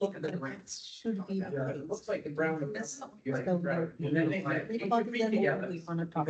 Look at the grants. Should be. Yeah, it looks like the brown. This- You're right, so right. And then they- We they talk should be then together. we wanna talk.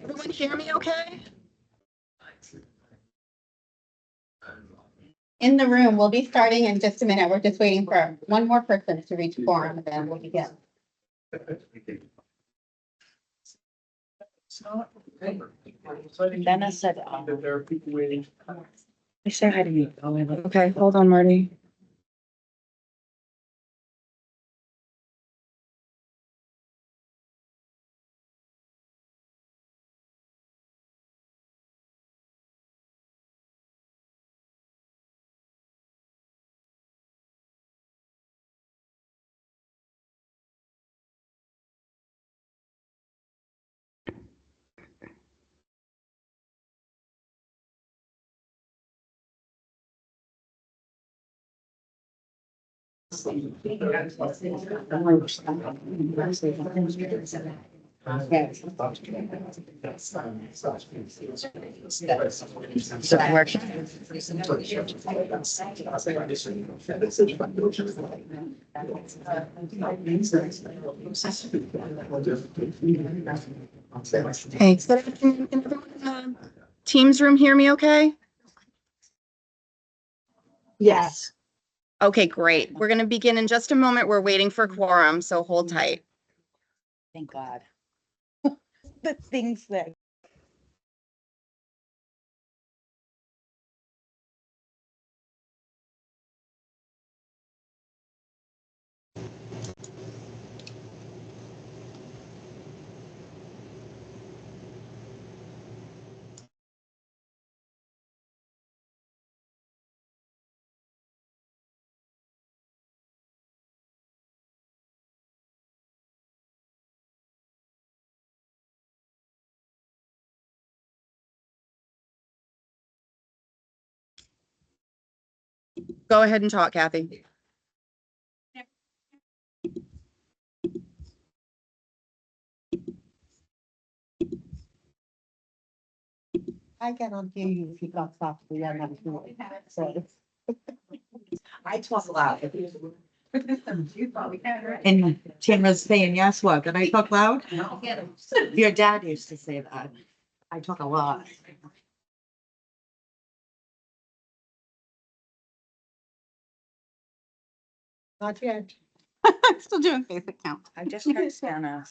Everyone hear me okay? In the room, we'll be starting in just a minute. We're just waiting for one more person to reach quorum and then we'll begin. Dennis said, That there are people waiting. I say hi to you. Okay, hold on, Marty. So it works. Hey, good afternoon. Can everyone in the Teams room hear me okay? Yes. Okay, great. We're going to begin in just a moment. We're waiting for quorum, so hold tight. Thank God. The things that. Go ahead and talk, Kathy. I cannot hear you if you talk softly. I'm not sure. So I talk loud. And Tamara's saying, yes, what? Did I talk loud? Your dad used to say that. I talk a lot. not yet. I'm still doing basic count. I just heard Spanish.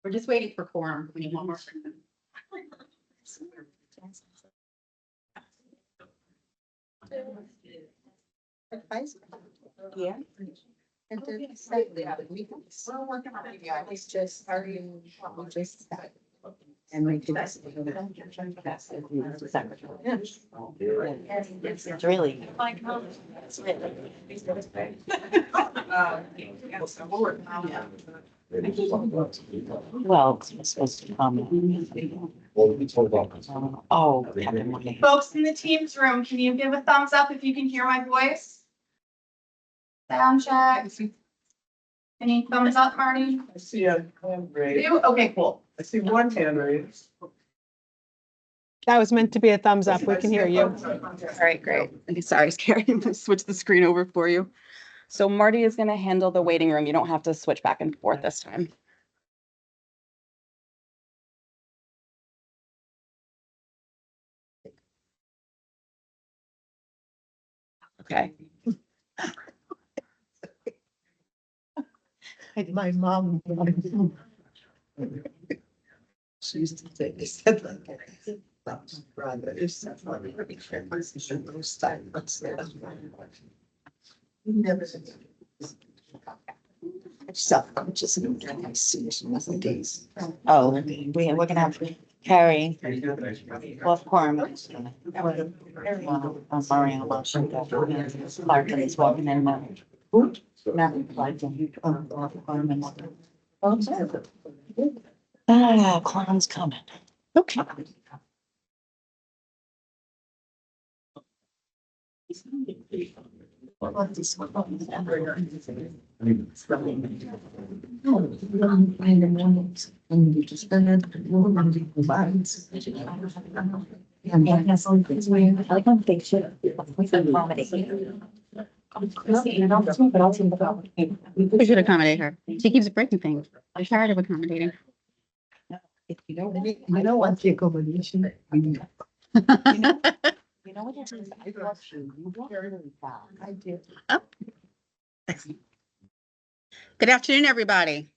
We're just waiting for quorum. We need one more person. Advice? Yeah. And then slightly, we can still work on it. Yeah, it's just, are you, we just started. And we can. It's really. Well, it's supposed to come. Oh, Kevin, what the- Folks in the Teams room, can you give a thumbs up if you can hear my voice? Sound check. Any thumbs up, Marty? I see a hand raised. You? Okay, cool. I see one hand raised. That was meant to be a thumbs up. We can hear you. All right, great. Okay, sorry, Carrie, I'm gonna switch the screen over for you. So Marty is gonna handle the waiting room. You don't have to switch back and forth this time. Okay. My mom. She used to say, they said like, that's brother, it's like, those time, that's. Never. Self-conscious and during my seniors days. Oh, we're gonna have Carrie. Off quorum. Mario Marshall. Clark is walking in now. Not Clark. Off quorum. Ah, quorum's coming. Okay. I don't think should. We should accommodate. We should accommodate her. She keeps breaking things. I'm tired of accommodating. If you don't. You know what's the accommodation? You know what it is? I watch you. You walk really fast. I did. Excellent. Good afternoon, everybody.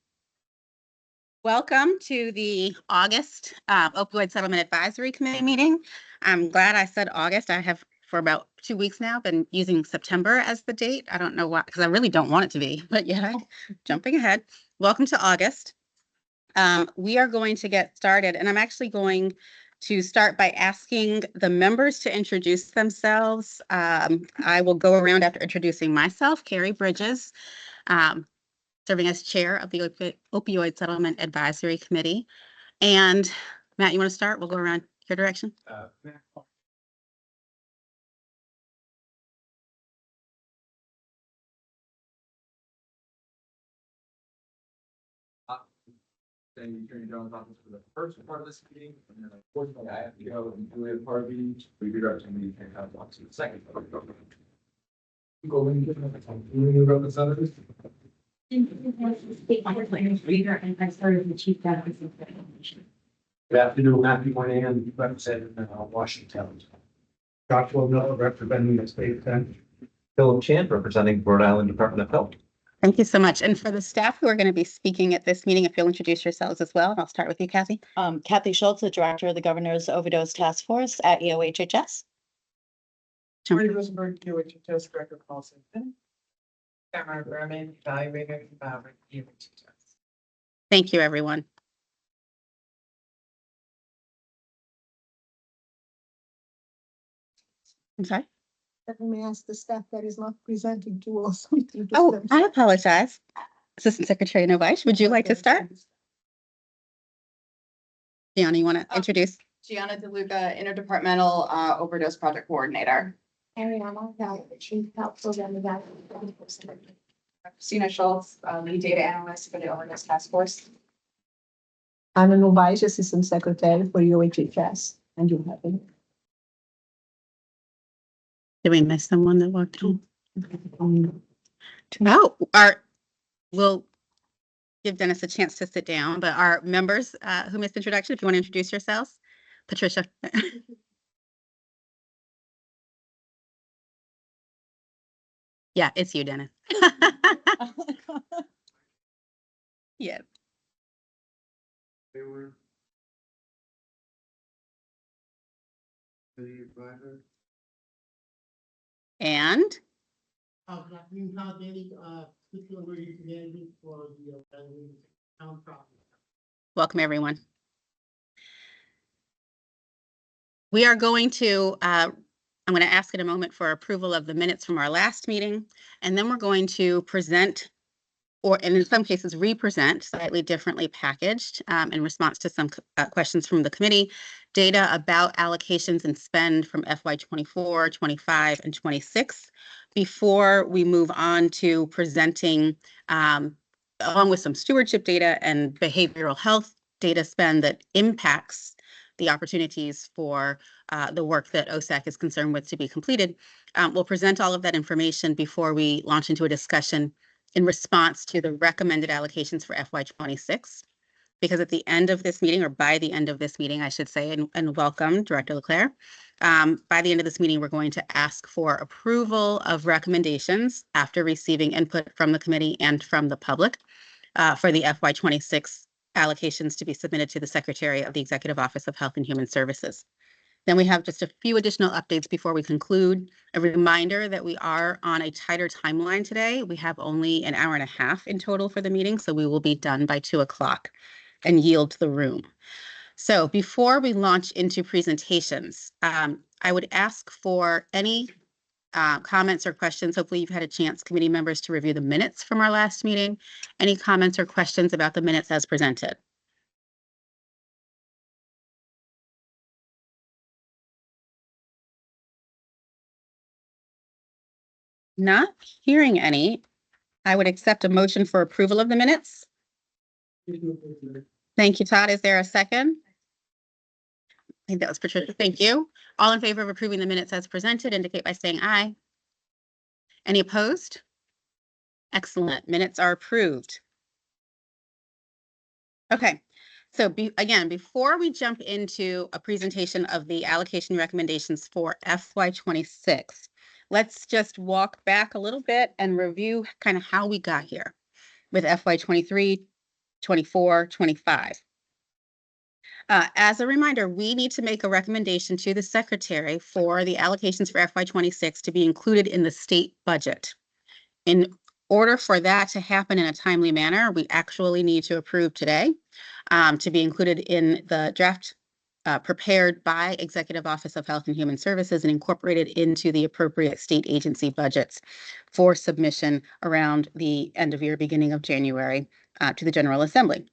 Welcome to the August Opioid Settlement Advisory Committee meeting. I'm glad I said August. I have for about 2 weeks now been using September as the date. I don't know why, because I really don't want it to be, but yeah, jumping ahead. Welcome to August. We are going to get started, and I'm actually going to start by asking the members to introduce themselves. I will go around after introducing myself, Carrie Bridges, serving as chair of the Opioid Settlement Advisory Committee. And Matt, you want to start? We'll go around your direction. Then Attorney General's office for the first part of this meeting, and then unfortunately I have to go and do a part of the meeting. We do have to meet and have lots of the second part. You go in, give them a time. You representatives. And I started the chief justice of the commission. Good afternoon, Matthew Moynihan, representing Washington. Joshua Miller, representing the state bench. Philip Chan, representing Rhode Island Department of Health. Thank you so much. And for the staff who are going to be speaking at this meeting, if you'll introduce yourselves as well, and I'll start with you, Kathy. Kathy Schultz, the director of the Governor's Overdose Task Force at EOHHS. Marty Rosenberg, UHHS Director Paul Simpson. Tamara Berman, evaluator, UHHS. Thank you, everyone. I'm sorry. Let me ask the staff that is not presenting to us. Introduce Oh, I themselves. apologize. Assistant Secretary Novash, would you like to start? Gianna, you want to introduce? Gianna DeLuca, Interdepartmental Overdose Project Coordinator. Ariana, the chief health program evaluator. Christina Schultz, Lead Data Analyst for the Overdose Task Force. Anna Novais, Assistant Secretary for UHHS, and you have it. Did we miss someone that walked in? Oh, we'll give Dennis a chance to sit down, but our members who missed introduction, if you want to introduce yourselves. Patricia. Yeah, it's you, Dennis. Yeah. They were. The advisor. And Good afternoon, Todd Daly, Fiscal Emergency Management for the town property. welcome, everyone. We are going to, I'm going to ask in a moment for approval of the minutes from our last meeting, and then we're going to present, or and in some cases re-present, slightly differently packaged in response to some questions from the committee, data about allocations and spend from FY 24, 25, and 26 before we move on to presenting, along with some stewardship data and behavioral health data spend that impacts the opportunities for the work that OSAC is concerned with to be completed. We'll present all of that information before we launch into a discussion in response to the recommended allocations for FY 26. Because at the end of this meeting, or by the end of this meeting, I should say, and welcome Director Leclerc, by the end of this meeting, we're going to ask for approval of recommendations after receiving input from the committee and from the public for the FY 26 allocations to be submitted to the Secretary of the Executive Office of Health and Human Services. Then we have just a few additional updates before we conclude. A reminder that we are on a tighter timeline today. We have only an hour and a half in total for the meeting, so we will be done by 2 o'clock and yield the room. So before we launch into presentations, I would ask for any comments or questions. Hopefully you've had a chance, committee members, to review the minutes from our last meeting. Any comments or questions about the minutes as presented? Not hearing any, I would accept a motion for approval of the minutes. Thank you, Todd. Is there a second? I think that was Patricia. Thank you. All in favor of approving the minutes as presented, indicate by saying aye. Any opposed? Excellent. Minutes are approved. Okay. So again, before we jump into a presentation of the allocation recommendations for FY26, let's just walk back a little bit and review kind of how we got here with FY23, 24, 25. As a reminder, we need to make a recommendation to the secretary for the allocations for FY26 to be included in the state budget. In order for that to happen in a timely manner, we actually need to approve today to be included in the draft prepared by Executive Office of Health and Human Services and incorporated into the appropriate state agency budgets for submission around the end of year, beginning of January to the General Assembly.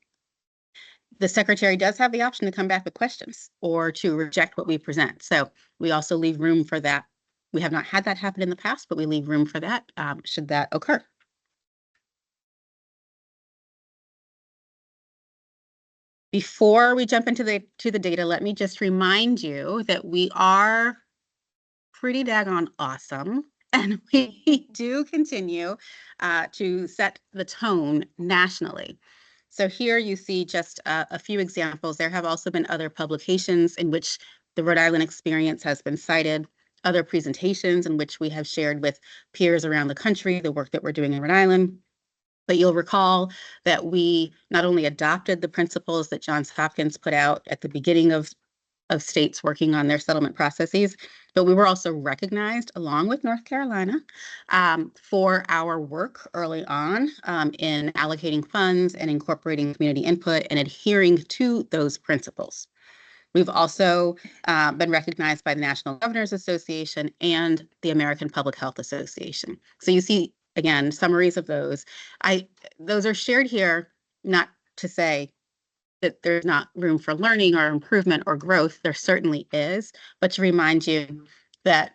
The secretary does have the option to come back with questions or to reject what we present. So we also leave room for that. We have not had that happen in the past, but we leave room for that should that occur. Before we jump into the data, let me just remind you that we are pretty daggone awesome. And we do continue to set the tone nationally. So here you see just a few examples. There have also been other publications in which the Rhode Island experience has been cited, other presentations in which we have shared with peers around the country the work that we're doing in Rhode Island. But you'll recall that we not only adopted the principles that Johns Hopkins put out at the beginning of states working on their settlement processes, but we were also recognized along with North Carolina for our work early on in allocating funds and incorporating community input and adhering to those principles. We've also been recognized by the National Governors Association and the American Public Health Association. So you see, again, summaries of those. Those are shared here, not to say that there's not room for learning or improvement or growth. There certainly is, but to remind you that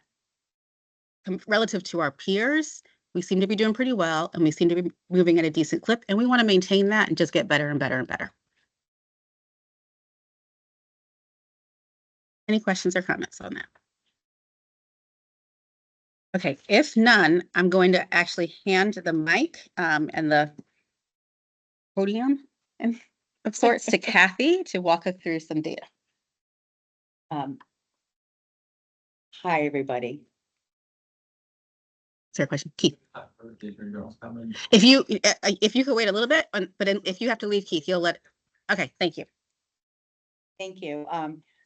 relative to our peers, we seem to be doing pretty well and we seem to be moving at a decent clip, and we want to maintain that and just get better and better and better. Any questions or comments on that? Okay, if none, I'm going to actually hand the mic and the podium and of sorts to Kathy to walk us through some data. Hi, everybody. Is there a question? Keith. If you could wait a little bit, but if you have to leave, Keith, you'll let. Okay, thank you. Thank you.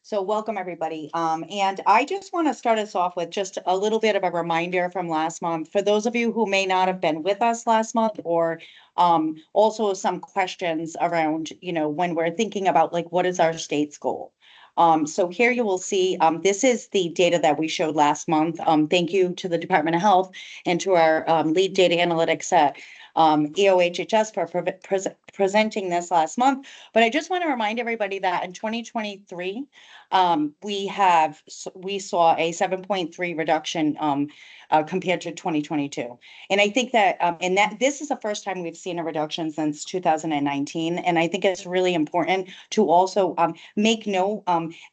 So welcome, everybody. And I just want to start us off with just a little bit of a reminder from last month. For those of you who may not have been with us last month, or also some questions around, when we're thinking about like, what is our state's goal? So here you will see, this is the data that we showed last month. Thank you to the Department of Health and to our lead data analytics at EOHHS for presenting this last month. But I just want to remind everybody that in 2023, we saw a 7.3 reduction compared to 2022. And I think that this is the first time we've seen a reduction since 2019. And I think it's really important to also make note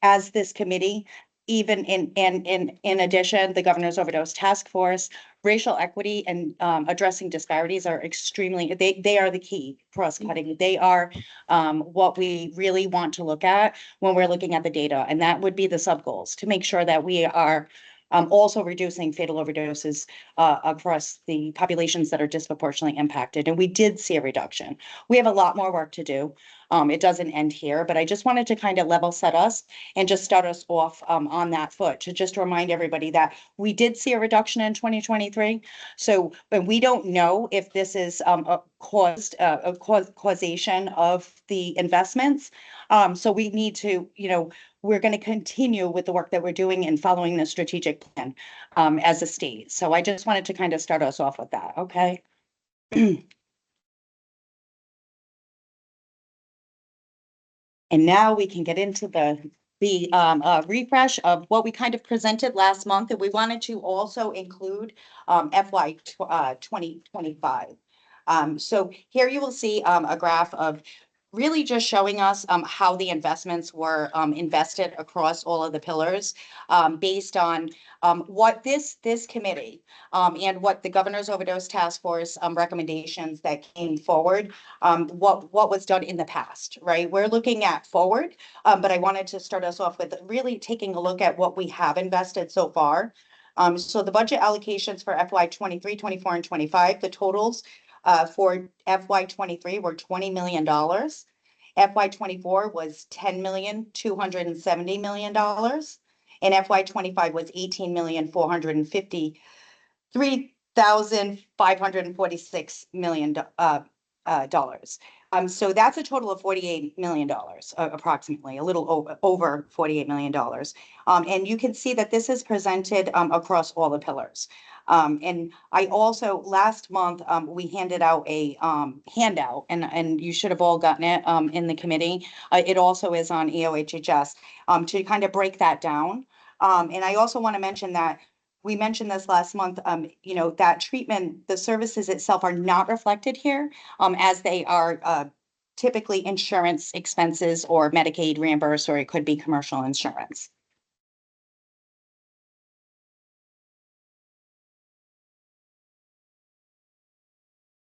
as this committee, even in addition, the Governor's Overdose Task Force, racial equity and addressing disparities are extremely, they are the key cross-cutting. They are what we really want to look at when we're looking at the data. And that would be the sub-goals, to make sure that we are also reducing fatal overdoses across the populations that are disproportionately impacted. And we did see a reduction. We have a lot more work to do. It doesn't end here, but I just wanted to kind of level set us and just start us off on that foot to just remind everybody that we did see a reduction in 2023. So, but we don't know if this is a causation of the investments. So we need to, we're going to continue with the work that we're doing and following the strategic plan as a state. So I just wanted to kind of start us off with that. Okay. And now we can get into the the refresh of what we kind of presented last month, and we wanted to also include FY 2025. So here you will see a graph of really just showing us how the investments were invested across all of the pillars, based on what this committee and what the Governor's Overdose Task Force recommendations that came forward, what was done in the past, right? We're looking at forward, but I wanted to start us off with really taking a look at what we have invested so far. So the budget allocations for FY 23, 24, and 25, the totals for FY 23 were $20 million. FY 24 was $10,270 million. And FY 25 was $18,453,546 million dollars. So that's a total of $48 million, approximately, a little over $48 million. And you can see that this is presented across all the pillars. And I also, last month, we handed out a handout, and you should have all gotten it in the committee. It also is on EOHHS to kind of break that down. And I also want to mention that we mentioned this last month, you know, that treatment, the services itself are not reflected here, as they are typically insurance expenses or Medicaid reimbursed, or it could be commercial insurance.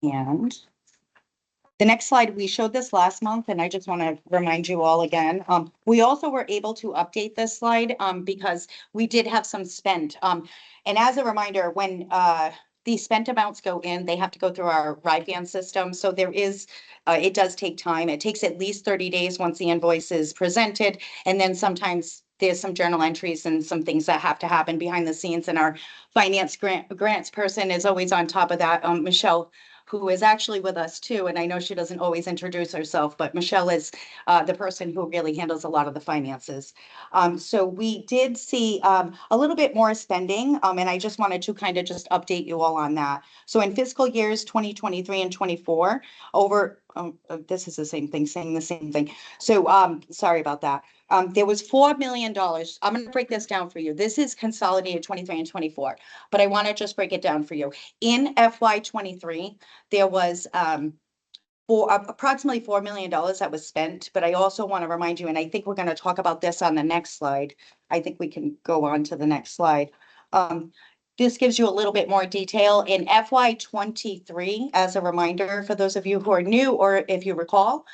And the next slide, we showed this last month, and I just want to remind you all again. We also were able to update this slide because we did have some spent. And as a reminder, when these spent amounts go in, they have to go through our RIFAN system. So there is, it does take time. It takes at least 30 days once the invoice is presented. And then sometimes there's some journal entries and some things that have to happen behind the scenes. And our finance grants person is always on top of that, Michelle, who is actually with us too. And I know she doesn't always introduce herself, but Michelle is the person who really handles a lot of the finances. So we did see a little bit more spending, and I just wanted to kind of just update you all on that. So in fiscal years 2023 and 24, this is the same thing, saying the same thing. So sorry about that. There was $4 million. I'm going to break this down for you. This is consolidated 23 and 24, but I want to just break it down for you. In FY 23, there was approximately $4 million that was spent, but I also want to remind you, and I think we're going to talk about this on the next slide. I think we can go on to the next slide. This gives you a little bit more detail. In FY 23, as a reminder, for those of you who are new, or if you recall,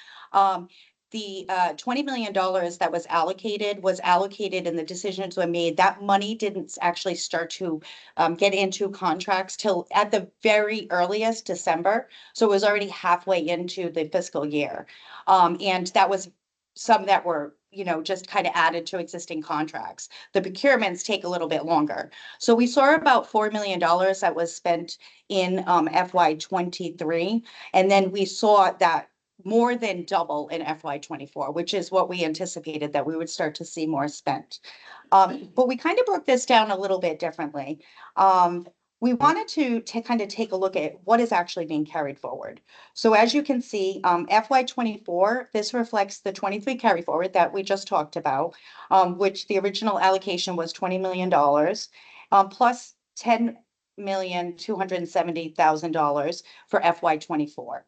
the $20 million that was allocated and the decisions were made. That money didn't actually start to get into contracts till at the very earliest December. So it was already halfway into the fiscal year. And that was some that were, you know, just kind of added to existing contracts. The procurements take a little bit longer. So we saw about $4 million that was spent in FY 23. And then we saw that more than double in FY 24, which is what we anticipated, that we would start to see more spent. But we kind of broke this down a little bit differently. We wanted to kind of take a look at what is actually being carried forward. So as you can see, FY 24, this reflects the 23 carry forward that we just talked about, which the original allocation was $20 million, plus $10,270,000 for FY 24.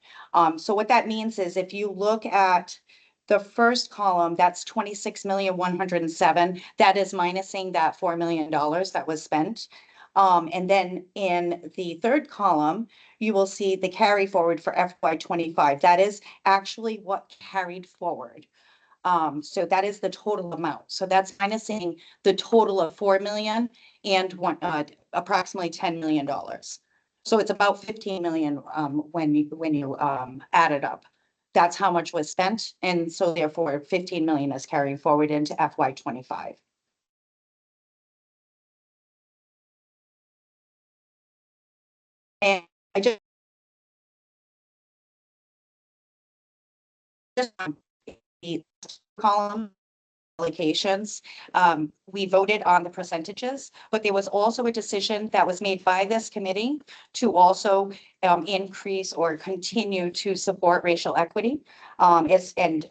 So what that means is if you look at the first column, that's 26,107,000. That is minusing that $4 million that was spent. And then in the third column, you will see the carry forward for FY 25. That is actually what carried forward. So that is the total amount. So that's minusing the total of 4 million and approximately $10 million. So it's about 15 million when you add it up. That's how much was spent. And so therefore 15 million is carrying forward into FY 25. And I just the column allocations. We voted on the percentages, but there was also a decision that was made by this committee to also increase or continue to support racial equity, and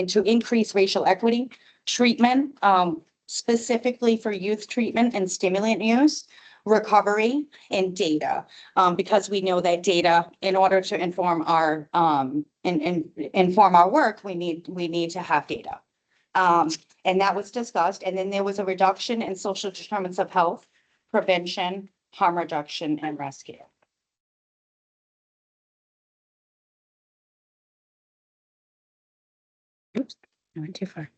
to increase racial equity treatment, specifically for youth treatment and stimulant use, recovery, and data. Because we know that data, in order to inform our, inform our work, we need to have data. And that was discussed. And then there was a reduction in social determinants of health, prevention, harm reduction, and rescue. Oops, I went too far.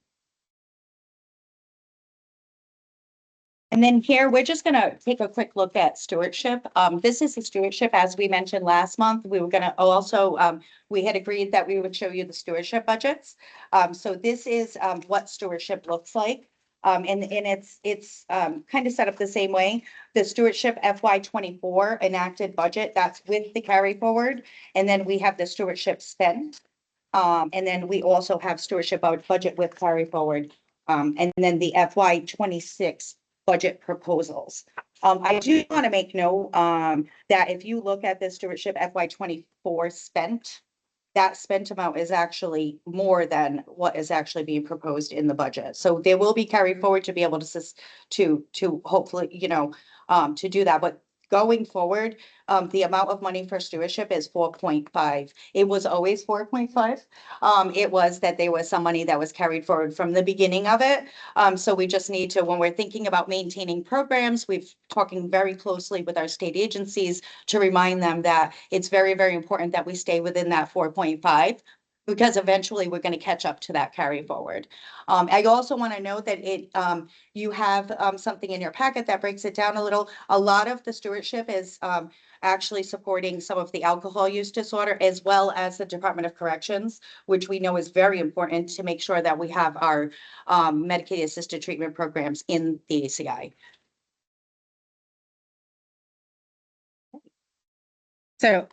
And then here, we're just gonna take a quick look at stewardship. This is the stewardship, as we mentioned last month. We were gonna also, we had agreed that we would show you the stewardship budgets. So this is what stewardship looks like. And it's kind of set up the same way. The stewardship FY 24 enacted budget, that's with the carry forward. And then we have the stewardship spent. And then we also have stewardship budget with carry forward. And then the FY 26 budget proposals. I do want to make note that if you look at the stewardship FY 24 spent, that spent amount is actually more than what is actually being proposed in the budget. So there will be carry forward to be able to hopefully, to do that. But going forward, the amount of money for stewardship is 4.5. It was always 4.5. It was that there was some money that was carried forward from the beginning of it. So we just need to, when we're thinking about maintaining programs, we've talking very closely with our state agencies to remind them that it's very, very important that we stay within that 4.5. Because eventually we're going to catch up to that carry forward. I also want to note that you have something in your packet that breaks it down a little. A lot of the stewardship is actually supporting some of the alcohol use disorder, as well as the Department of Corrections, which we know is very important to make sure that we have our Medicaid assisted treatment programs in the ACI. So,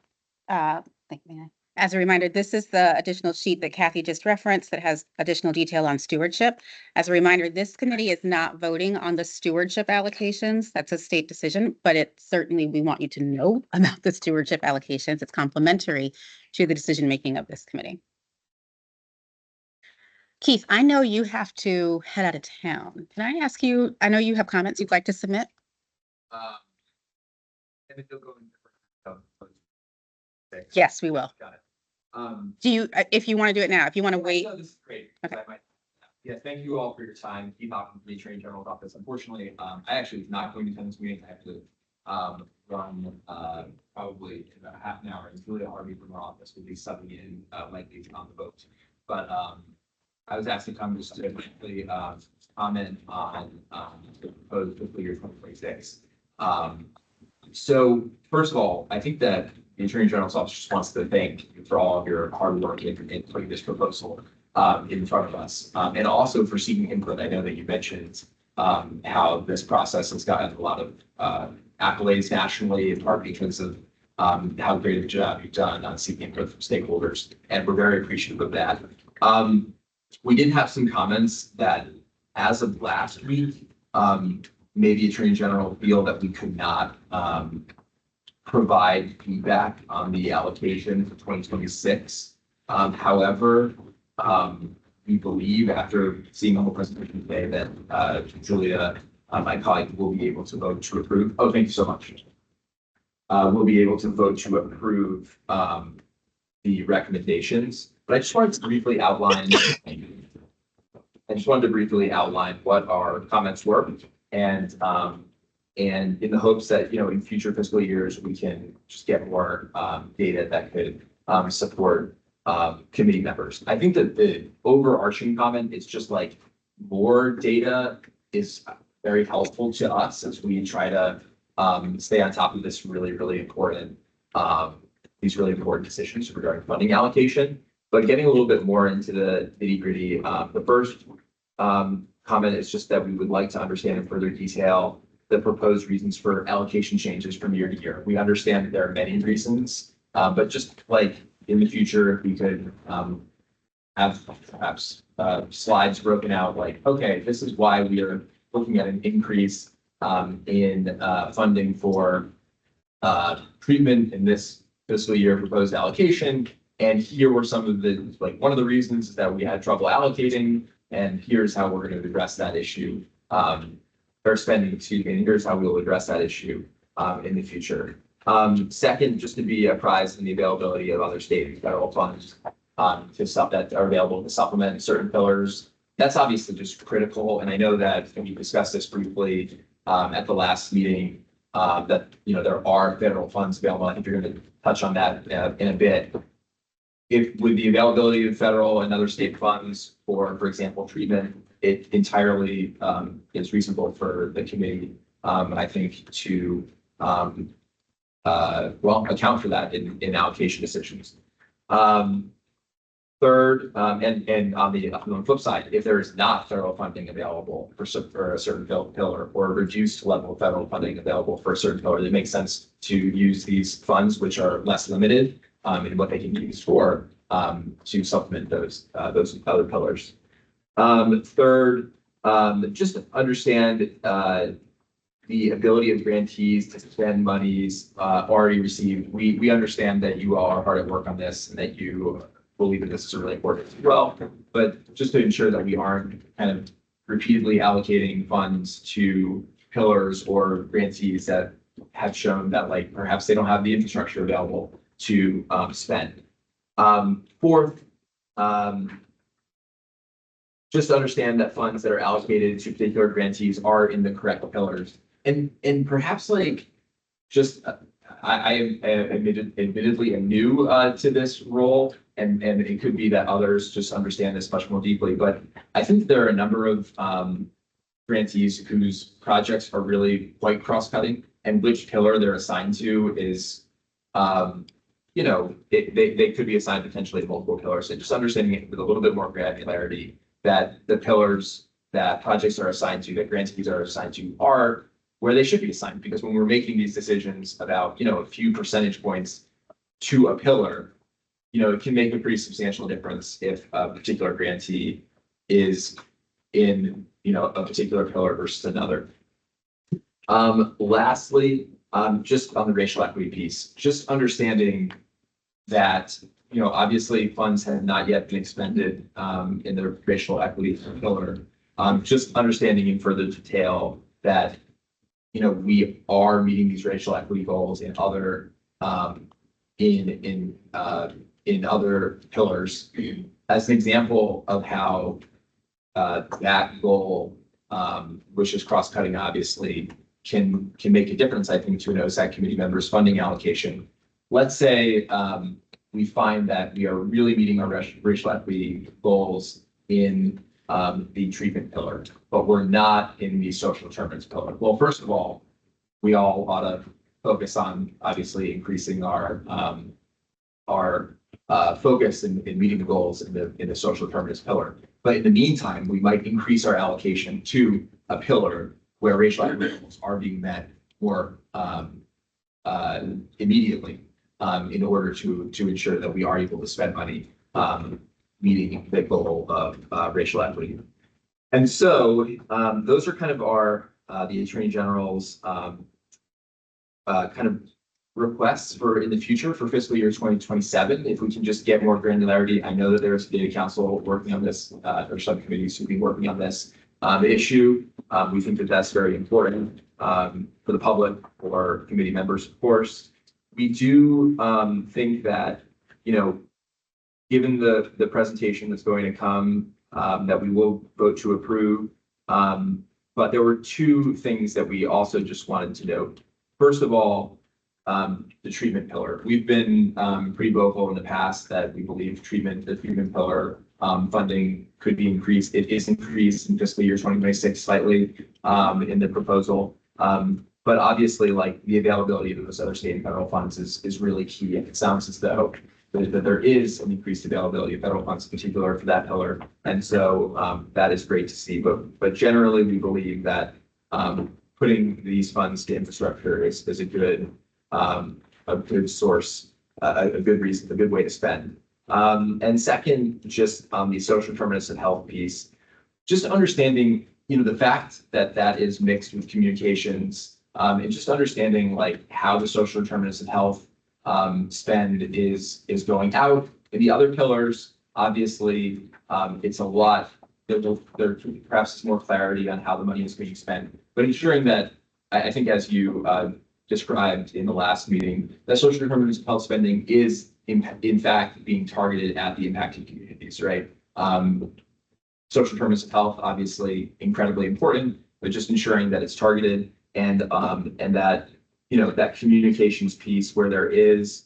as a reminder, this is the additional sheet that Kathy just referenced that has additional detail on stewardship. As a reminder, this committee is not voting on the stewardship allocations. That's a state decision, but it certainly, we want you to know about the stewardship allocations. It's complementary to the decision-making of this committee. Keith, I know you have to head out of town. Can I ask you, I know you have comments you'd like to submit? And if you'll go in Yes, we will. Got it. Do you, if you want to do it now, if you want to wait? No, this is great. Okay. Yeah, thank you all for your time. Keith Hoffman from the Attorney General's office. Unfortunately, I actually was not going to attend this meeting. I have to run probably in about half an hour. And Julia Harvey from our office will be subbing in likely on the vote. But I was asking Tom just to briefly comment on the proposed fiscal year 2026. So first of all, I think that the Attorney General's office just wants to thank you for all of your hard work in putting this proposal in front of us, and also for seeking input. I know that you mentioned how this process has gotten a lot of accolades nationally, in part because of how great of a job you've done on seeking input from stakeholders, and we're very appreciative of that. We did have some comments that, as of last week, maybe Attorney General feel that we could not provide feedback on the allocation for 2026. However, we believe, after seeing the whole presentation today, that Julia, my colleague, will be able to vote to approve. Oh, thank you so much. We'll be able to vote to approve the recommendations. But I just wanted to briefly outline. What our comments were, and in the hopes that, in future fiscal years, we can just get more data that could support committee members. I think that the overarching comment is just like more data is very helpful to us as we try to stay on top of this really, really important, these really important decisions regarding funding allocation. But getting a little bit more into the nitty-gritty, the first comment is just that we would like to understand in further detail the proposed reasons for allocation changes from year to year. We understand that there are many reasons, but just like in the future, if we could have perhaps slides broken out, like, okay, this is why we are looking at an increase in funding for treatment in this fiscal year proposed allocation. And here were some of the, like, one of the reasons is that we had trouble allocating and here's how we're going to address that issue. Or spending, excuse me, and here's how we will address that issue in the future. Second, just to be apprised in the availability of other state and federal funds that are available to supplement certain pillars. That's obviously just critical, and I know that we discussed this briefly at the last meeting. That there are federal funds available. I think you're going to touch on that in a bit. If with the availability of federal and other state funds for example, treatment, it entirely is reasonable for the committee, I think, to account for that in allocation decisions. Third, and on the flip side, if there is not federal funding available for a certain pillar or a reduced level of federal funding available for a certain pillar, it makes sense to use these funds, which are less limited in what they can be used for, to supplement those other pillars. Third, just understand the ability of grantees to spend monies already received. We understand that you all are hard at work on this and that you believe that this is really important as well. But just to ensure that we aren't kind of repeatedly allocating funds to pillars or grantees that have shown that like perhaps they don't have the infrastructure available to spend. Fourth, just understand that funds that are allocated to particular grantees are in the correct pillars. And perhaps like just I am admittedly new to this role, and it could be that others just understand this much more deeply. But I think there are a number of grantees whose projects are really quite cross-cutting, and which pillar they're assigned to is, they could be assigned potentially to multiple pillars. And just understanding it with a little bit more granularity that the pillars that projects are assigned to, that grantees are assigned to, are where they should be assigned. Because when we're making these decisions about, a few percentage points to a pillar, it can make a pretty substantial difference if a particular grantee is in, a particular pillar versus another. Lastly, just on the racial equity piece, just understanding that, obviously funds have not yet been expended in the racial equity pillar. Just understanding in further detail that, we are meeting these racial equity goals in other in other pillars. As an example of how that goal, which is cross-cutting, obviously, can make a difference, I think, to an OSAC committee member's funding allocation. Let's say we find that we are really meeting our racial equity goals in the treatment pillar, but we're not in the social determinants pillar. Well, first of all, we all ought to focus on obviously increasing our focus in meeting the goals in the social determinants pillar. But in the meantime, we might increase our allocation to a pillar where racial equity goals are being met more immediately in order to ensure that we are able to spend money meeting the goal of racial equity. And so those are kind of the Attorney General's kind of requests for in the future for fiscal year 2027. If we can just get more granularity, I know that there's data council working on this, or subcommittees who've been working on this issue. We think that that's very important for the public, for committee members, of course. We do think that, given the presentation that's going to come, that we will vote to approve. But there were two things that we also just wanted to note. First of all, the treatment pillar. We've been pretty vocal in the past that we believe the treatment pillar funding could be increased. It is increased in fiscal year 2026 slightly in the proposal. But obviously, like the availability of those other state and federal funds is really key. And it sounds as though that there is an increased availability of federal funds in particular for that pillar. And so that is great to see. But generally, we believe that putting these funds to infrastructure is a good source, a good reason, a good way to spend. And second, just on the social determinants of health piece, just understanding, the fact that that is mixed with communications, and just understanding like how the social determinants of health spend is going out. In the other pillars, obviously, it's a lot there perhaps is more clarity on how the money is being spent, but ensuring that, I think as you described in the last meeting, that social determinants of health spending is in fact being targeted at the impacted communities, right? Social determinants of health, obviously incredibly important, but just ensuring that it's targeted and that, you know, that communications piece where there is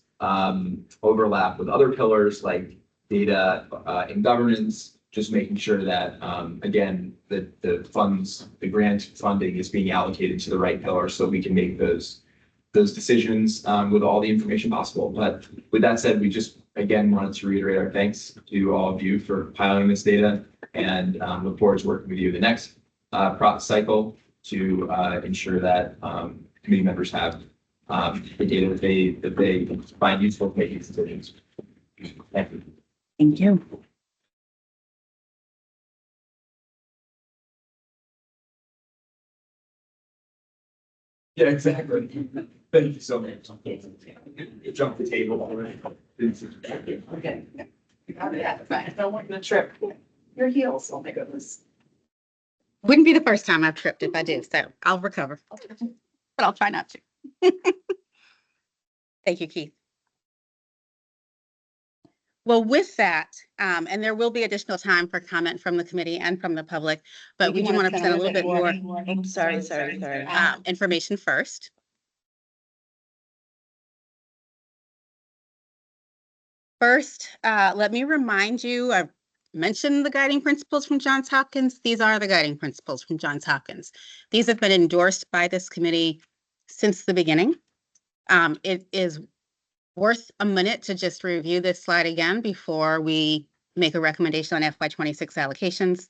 overlap with other pillars like data and governance, just making sure that, again, the funds, the grant funding is being allocated to the right pillar so we can make those decisions with all the information possible. But with that said, we just, again, wanted to reiterate our thanks to all of you for piloting this data and look forward to working with you the next cycle to ensure that committee members have the data that they find useful to make these decisions. Thank you. Thank you. Yeah, exactly. Thank you so much. You jumped the table already. Okay. I don't want the trip. Your heels, oh my goodness. Wouldn't be the first time I've tripped if I do, so I'll recover, but I'll try not to. Thank you, Keith. Well, with that, and there will be additional time for comment from the committee and from the public, but we do want to present a little bit more. Oops, sorry. Information first. First, let me remind you, I've mentioned the guiding principles from Johns Hopkins. These are the guiding principles from Johns Hopkins. These have been endorsed by this committee since the beginning. It is worth a minute to just review this slide again before we make a recommendation on FY26 allocations.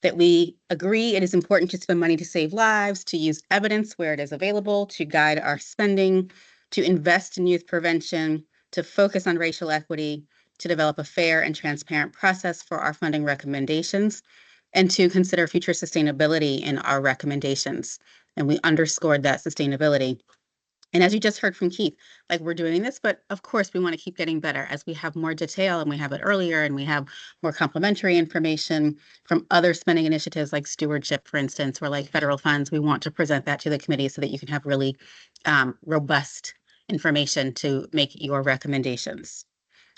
That we agree it is important to spend money to save lives, to use evidence where it is available, to guide our spending, to invest in youth prevention, to focus on racial equity, to develop a fair and transparent process for our funding recommendations, and to consider future sustainability in our recommendations. And we underscored that sustainability. And as you just heard from Keith, like we're doing this, but of course we want to keep getting better as we have more detail and we have it earlier and we have more complementary information from other spending initiatives like stewardship, for instance, or like federal funds. We want to present that to the committee so that you can have really robust information to make your recommendations.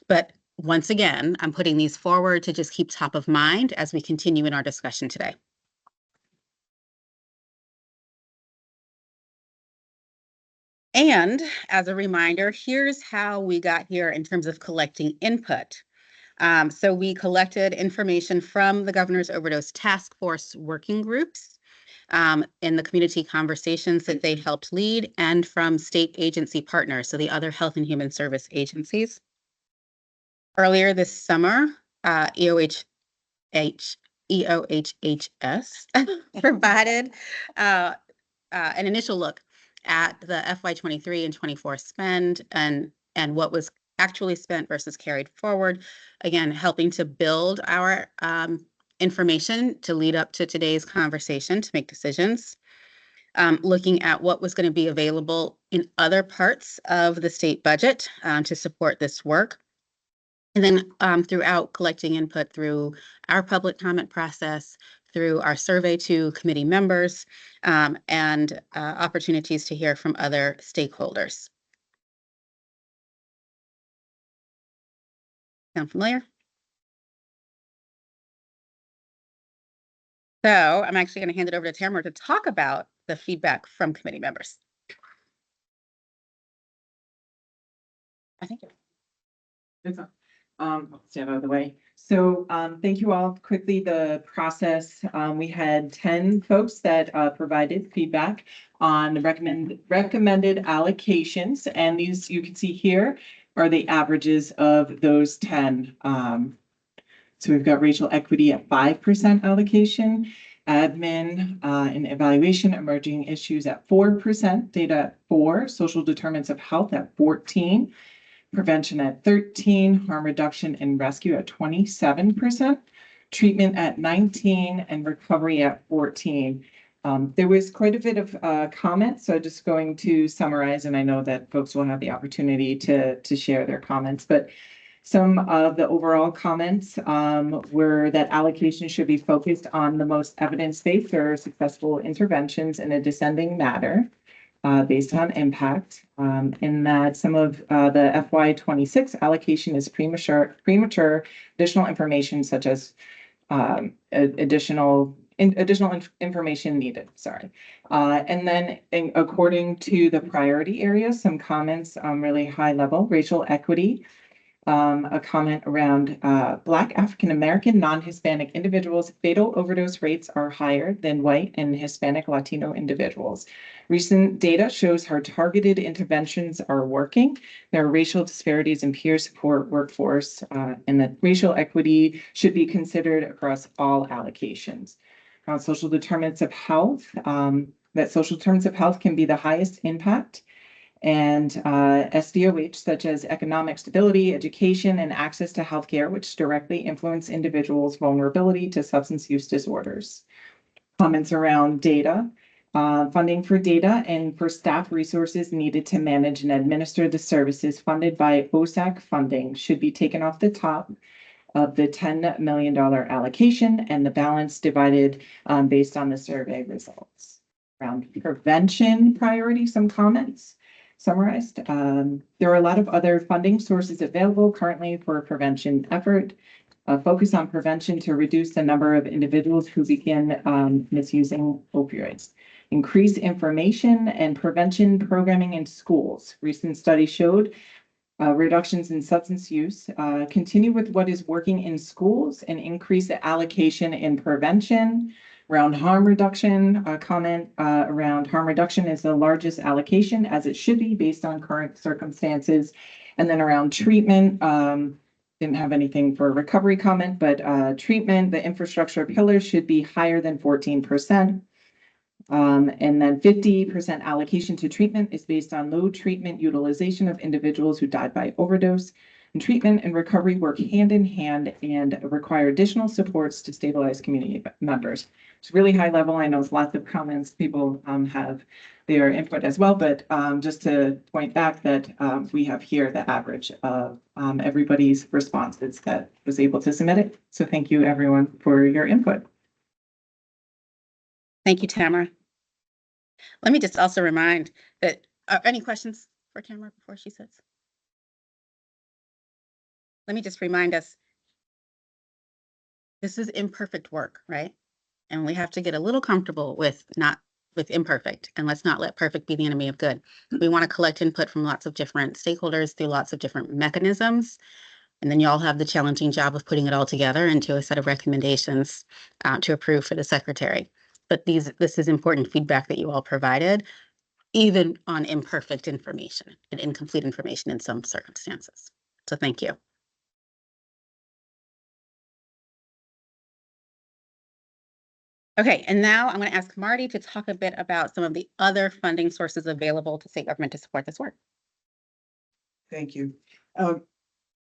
But once again, I'm putting these forward to just keep top of mind as we continue in our discussion today. And as a reminder, here's how we got here in terms of collecting input. So we collected information from the Governor's Overdose Task Force working groups in the community conversations that they helped lead and from state agency partners, so the other health and human service agencies. Earlier this summer, EOHHS provided an initial look at the FY23 and 24 spend and what was actually spent versus carried forward. Again, helping to build our information to lead up to today's conversation to make decisions. Looking at what was going to be available in other parts of the state budget to support this work. And then throughout collecting input through our public comment process, through our survey to committee members, and opportunities to hear from other stakeholders. Sound familiar? So I'm actually going to hand it over to Tamara to talk about the feedback from committee members. I think. Stand out of the way. So thank you all. Quickly, the process, we had 10 folks that provided feedback on the recommended allocations. And these you can see here are the averages of those 10. So we've got racial equity at 5% allocation, admin and evaluation, emerging issues at 4%, data at 4%, social determinants of health at 14%. Prevention at 13%, harm reduction and rescue at 27%, treatment at 19%, and recovery at 14%. There was quite a bit of comments, so just going to summarize, and I know that folks will have the opportunity to share their comments, but Some of the overall comments were that allocation should be focused on the most evidence-based or successful interventions in a descending manner based on impact. In that some of the FY 26 allocation is premature additional information such as additional information needed, sorry. And then according to the priority areas, some comments really high level, racial equity, a comment around Black, African American, non-Hispanic individuals, fatal overdose rates are higher than white and Hispanic Latino individuals. Recent data shows how targeted interventions are working. There are racial disparities in peer support workforce, and that racial equity should be considered across all allocations. Social determinants of health, that social determinants of health can be the highest impact, and SDOH, such as economic stability, education, and access to healthcare, which directly influence individuals' vulnerability to substance use disorders. Comments around data, funding for data and for staff resources needed to manage and administer the services funded by OSAC funding should be taken off the top of the $10 million allocation and the balance divided based on the survey results. Around prevention priority, some comments summarized. There are a lot of other funding sources available currently for a prevention effort. Focus on prevention to reduce the number of individuals who begin misusing opioids. Increase information and prevention programming in schools. Recent studies showed reductions in substance use. Continue with what is working in schools and increase the allocation in prevention. Around harm reduction, a comment around harm reduction is the largest allocation as it should be based on current circumstances. And then around treatment, didn't have anything for recovery comment, but treatment, the infrastructure pillar should be higher than 14%. And then 50% allocation to treatment is based on low treatment utilization of individuals who died by overdose. And treatment and recovery work hand in hand and require additional supports to stabilize community members. It's really high level. I know there's lots of comments people have their input as well, but just to point back that we have here the average of everybody's responses that was able to submit it. So thank you everyone for your input. Thank you, Tamara. Let me just also remind that, any questions for Tamara before she sits? Let me just remind us, this is imperfect work, right? And we have to get a little comfortable with imperfect, and let's not let perfect be the enemy of good. We want to collect input from lots of different stakeholders through lots of different mechanisms. And then you all have the challenging job of putting it all together into a set of recommendations to approve for the secretary. But this is important feedback that you all provided, even on imperfect information and incomplete information in some circumstances. So thank you. Okay, and now I'm going to ask Marty to talk a bit about some of the other funding sources available to state government to support this work. Thank you.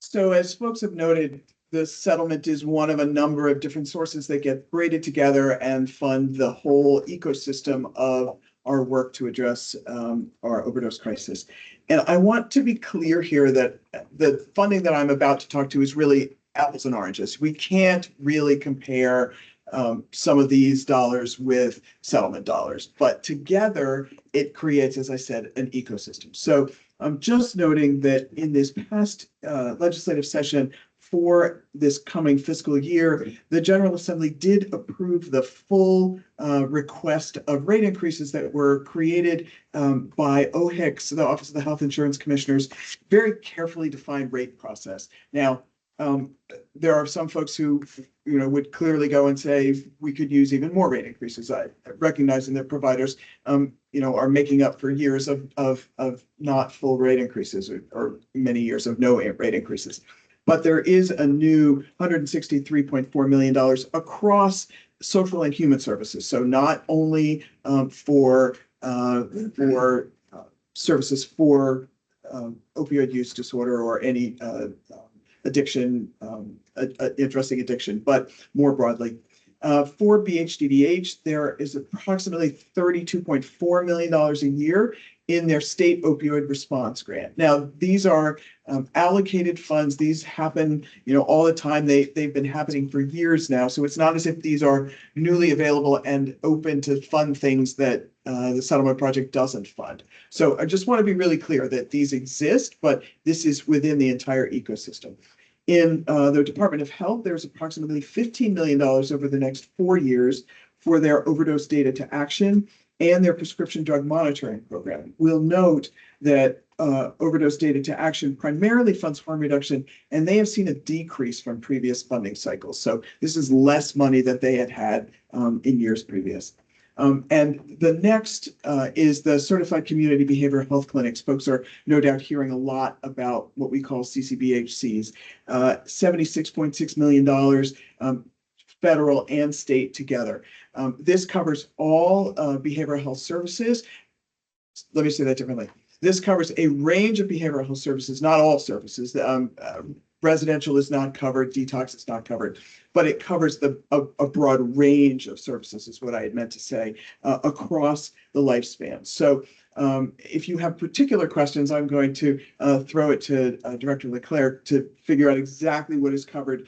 So as folks have noted, the settlement is one of a number of different sources that get braided together and fund the whole ecosystem of our work to address our overdose crisis. And I want to be clear here that the funding that I'm about to talk to is really apples and oranges. We can't really compare some of these dollars with settlement dollars, but together it creates, as I said, an ecosystem. So I'm just noting that in this past legislative session for this coming fiscal year, the General Assembly did approve the full request of rate increases that were created by OHICS, the Office of the Health Insurance Commissioners, very carefully defined rate process. Now, there are some folks who, would clearly go and say we could use even more rate increases. I recognizing that providers, are making up for years of not full rate increases or many years of no rate increases. But there is a new $163.4 million across social and human services. So not only for services for opioid use disorder or any addiction, addressing addiction, but more broadly. For BHDDH, there is approximately $32.4 million a year in their state opioid response grant. Now, these are allocated funds. These happen, all the time. They've been happening for years now. So it's not as if these are newly available and open to fund things that the settlement project doesn't fund. So I just want to be really clear that these exist, but this is within the entire ecosystem. In the Department of Health, there's approximately $15 million over the next 4 years for their overdose data to action and their prescription drug monitoring program. We'll note that overdose data to action primarily funds harm reduction, and they have seen a decrease from previous funding cycles. So this is less money that they had in years previous. And the next is the Certified Community Behavioral Health Clinics. Folks are no doubt hearing a lot about what we call CCBHCs. $76.6 million federal and state together. This covers all behavioral health services. Let me say that differently. This covers a range of behavioral health services, not all services. Residential is not covered, detox is not covered, but it covers a broad range of services, is what I had meant to say, across the lifespan. So if you have particular questions, I'm going to throw it to Director Leclerc to figure out exactly what is covered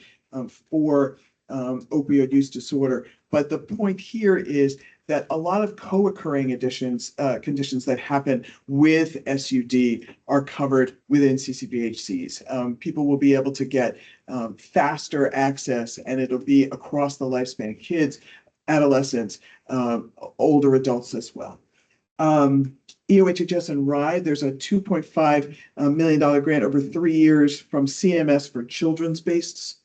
for opioid use disorder. But the point here is that a lot of co-occurring conditions that happen with SUD are covered within CCBHCs. People will be able to get faster access, and it'll be across the lifespan, kids, adolescents, older adults as well. EOHHS and RIDE, there's a $2.5 million grant over 3 years from CMS for children's-based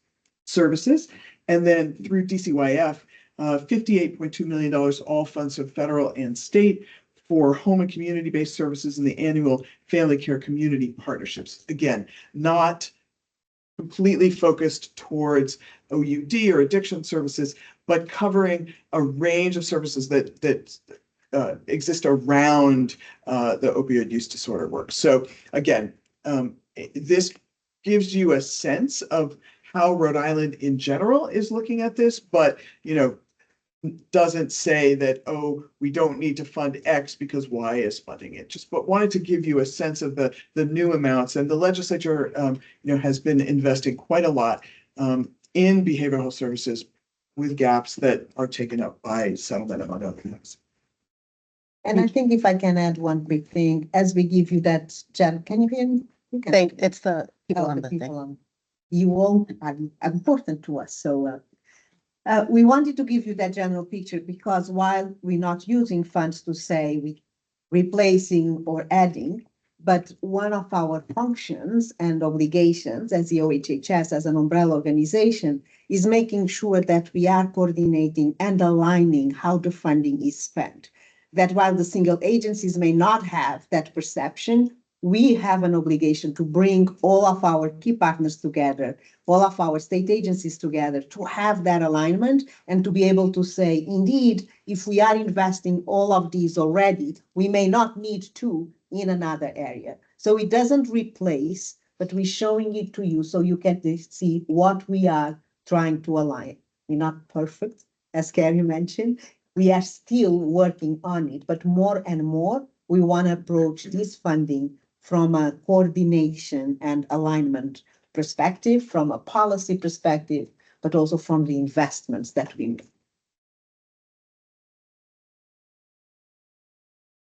services. And then through DCYF, $58.2 million, all funds of federal and state for home and community-based services in the annual family care community partnerships. Again, not completely focused towards OUD or addiction services, but covering a range of services that exist around the opioid use disorder work. So again, this gives you a sense of how Rhode Island in general is looking at this, but doesn't say that, oh, we don't need to fund X because Y is funding it. But wanted to give you a sense of the new amounts. And the legislature has been investing quite a lot in behavioral health services with gaps that are taken up by settlement among other things. And I think if I can add one quick thing, as we give you that, Jen, can you hear me? You can. Thank, it's the people Oh, on the the people thing. on. You all are important to us. So we wanted to give you that general picture because while we're not using funds to say we replacing or adding, but one of our functions and obligations as the OHHS, as an umbrella organization, is making sure that we are coordinating and aligning how the funding is spent. That while the single agencies may not have that perception, we have an obligation to bring all of our key partners together, all of our state agencies together, to have that alignment and to be able to say, indeed, if we are investing all of these already, we may not need to in another area. So it doesn't replace, but we're showing it to you so you can see what we are trying to align. We're not perfect, as Carrie mentioned. We are still working on it, but more and more, we want to approach this funding from a coordination and alignment perspective, from a policy perspective, but also from the investments that we make.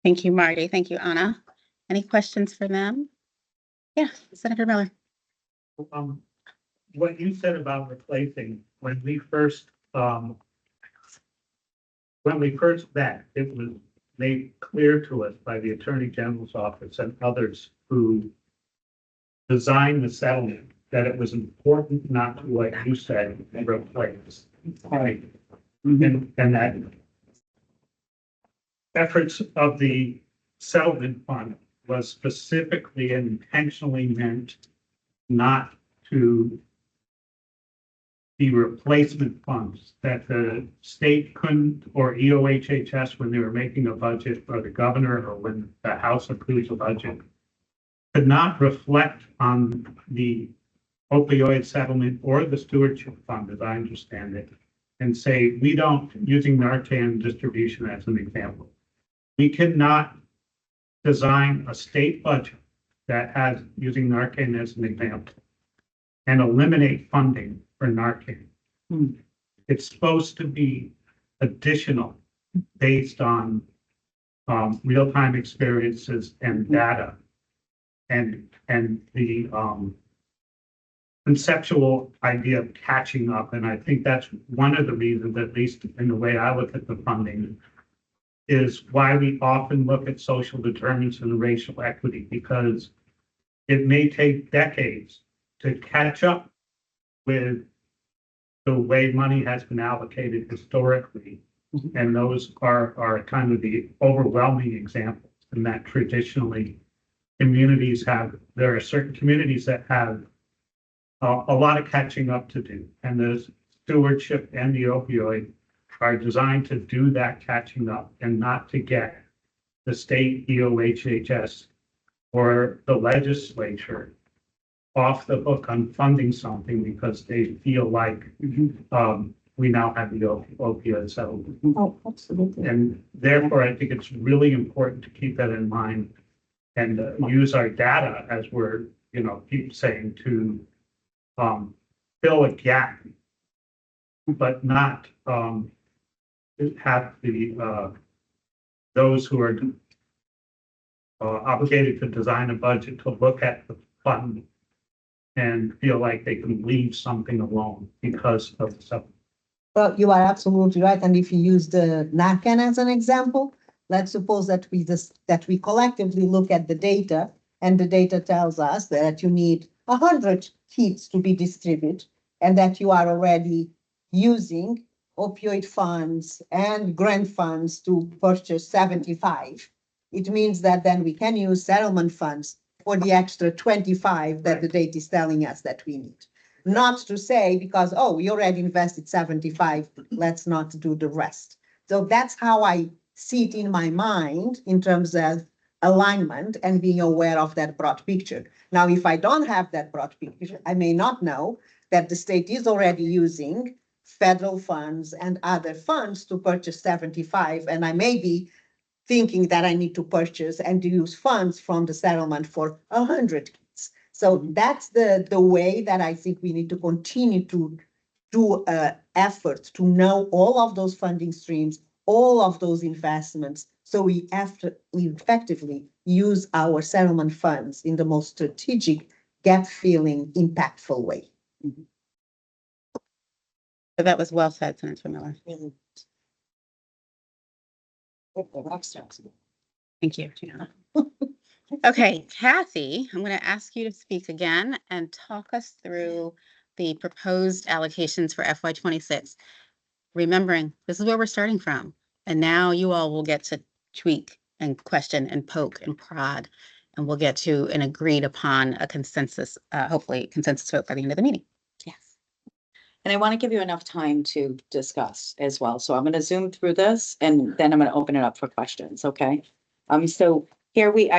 Thank you, Marty. Thank you, Anna. Any questions for them? Yeah, Senator Miller. What you said about replacing, when we first met, it was made clear to us by the Attorney General's office and others who designed the settlement that it was important not to, like you said, replace. Right. And that efforts of the settlement fund was specifically and intentionally meant not to be replacement funds, that the state couldn't, or EOHHS, when they were making a budget, or the governor, or when the House approves a budget, could not reflect on the opioid settlement or the stewardship fund, as I understand it, and say, we don't, using Narcan distribution as an example, we cannot design a state budget that has, using Narcan as an example, and eliminate funding for Narcan. It's supposed to be additional based on real-time experiences and data and the conceptual idea of catching up. And I think that's one of the reasons, at least in the way I look at the funding, is why we often look at social determinants and racial equity, because it may take decades to catch up with the way money has been allocated historically. And those are kind of the overwhelming examples, and that traditionally communities have, there are certain communities that have a lot of catching up to do. And the stewardship and the opioid are designed to do that catching up and not to get the state EOHHS or the legislature off the hook on funding something because they feel like we now have the opioid settlement. Oh, absolutely. And therefore, I think it's really important to keep that in mind and use our data as we're, keep saying, to fill a gap, but not have the those who are obligated to design a budget to look at the fund and feel like they can leave something alone because of something. Well, you are absolutely right. And if you use the Narcan as an example, let's suppose that we collectively look at the data, and the data tells us that you need 100 kits to be distributed, and that you are already using opioid funds and grant funds to purchase 75. It means that then we can use settlement funds for the extra 25 that the data is telling us that we need. Not to say because, we already invested 75, let's not do the rest. So that's how I see it in my mind in terms of alignment and being aware of that broad picture. Now, if I don't have that broad picture, I may not know that the state is already using federal funds and other funds to purchase 75, and I may be thinking that I need to purchase and to use funds from the settlement for 100 kits. So that's the way that I think we need to continue to do efforts to know all of those funding streams, all of those investments, so we effectively use our settlement funds in the most strategic, gap-filling, impactful way. So that was well said, Senator Miller. Thank you, Gianna. Okay, Kathy, I'm going to ask you to speak again and talk us through the proposed allocations for FY26. Remembering, this is where we're starting from. And now you all will get to tweak and question and poke and prod, and we'll get to an agreed upon a consensus, hopefully consensus vote by the end of the meeting. Yes. And I want to give you enough time to discuss as well. So I'm going to zoom through this and then I'm going to open it up for questions, okay? So here we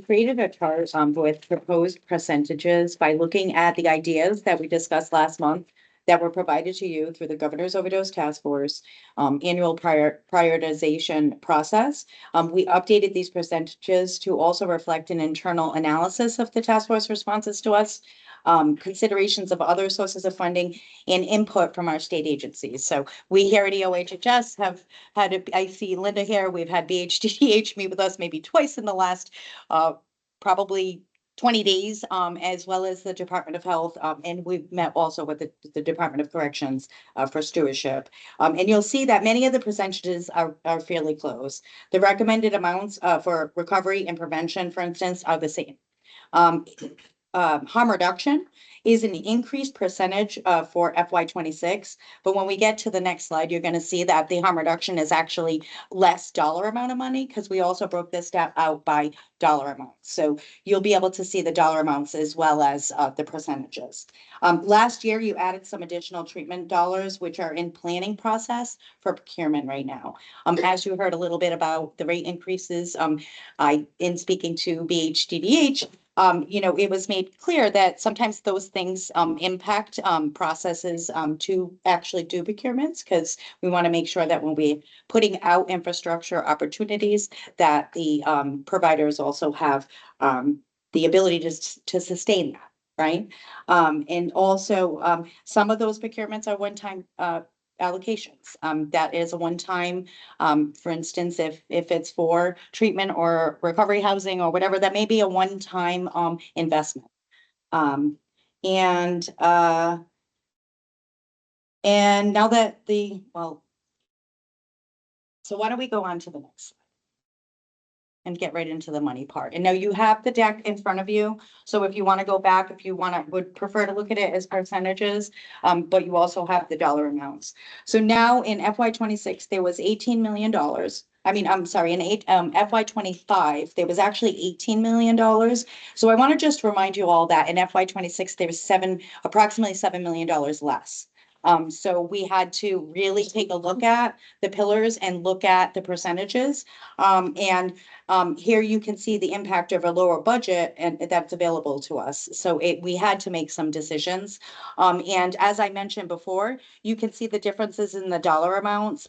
created a chart with proposed percentages by looking at the ideas that we discussed last month that were provided to you through the Governor's Overdose Task Force annual prioritization process. We updated these percentages to also reflect an internal analysis of the task force responses to us, considerations of other sources of funding, and input from our state agencies. So we here at EOHHS have had, I see Linda here, we've had BHDH meet with us maybe twice in the last probably 20 days, as well as the Department of Health, and we've met also with the Department of Corrections for stewardship. And you'll see that many of the percentages are fairly close. The recommended amounts for recovery and prevention, for instance, are the same. Harm reduction is an increased percentage for FY26, but when we get to the next slide, you're going to see that the harm reduction is actually less dollar amount of money because we also broke this out by dollar amounts. So you'll be able to see the dollar amounts as well as the percentages. Last year, you added some additional treatment dollars, which are in planning process for procurement right now. As you heard a little bit about the rate increases, in speaking to BHDDH, it was made clear that sometimes those things impact processes to actually do procurements, because we want to make sure that when we're putting out infrastructure opportunities, that the providers also have the ability to sustain that, right? And also, some of those procurements are one-time allocations. That is a one-time, for instance, if it's for treatment or recovery housing or whatever, that may be a one-time investment. And now that so why don't we go on to the next slide and get right into the money part. And now you have the deck in front of you. So if you want to go back, if you would prefer to look at it as percentages, but you also have the dollar amounts. So now in FY 26, there was $18 million. I mean, I'm sorry, in FY 25, there was actually $18 million. So I want to just remind you all that in FY 26, there was approximately $7 million less. So we had to really take a look at the pillars and look at the percentages. Here you can see the impact of a lower budget and that's available to us. So we had to make some decisions. And as I mentioned before, you can see the differences in the dollar amounts.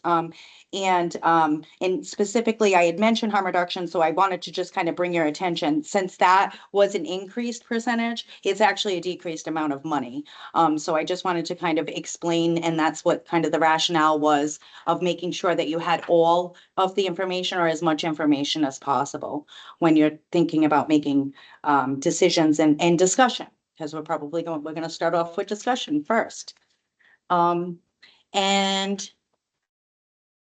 And specifically, I had mentioned harm reduction, so I wanted to just kind of bring your attention. Since that was an increased percentage, it's actually a decreased amount of money. So I just wanted to kind of explain, and that's what kind of the rationale was of making sure that you had all of the information or as much information as possible when you're thinking about making decisions and discussion, because we're going to start off with discussion first. And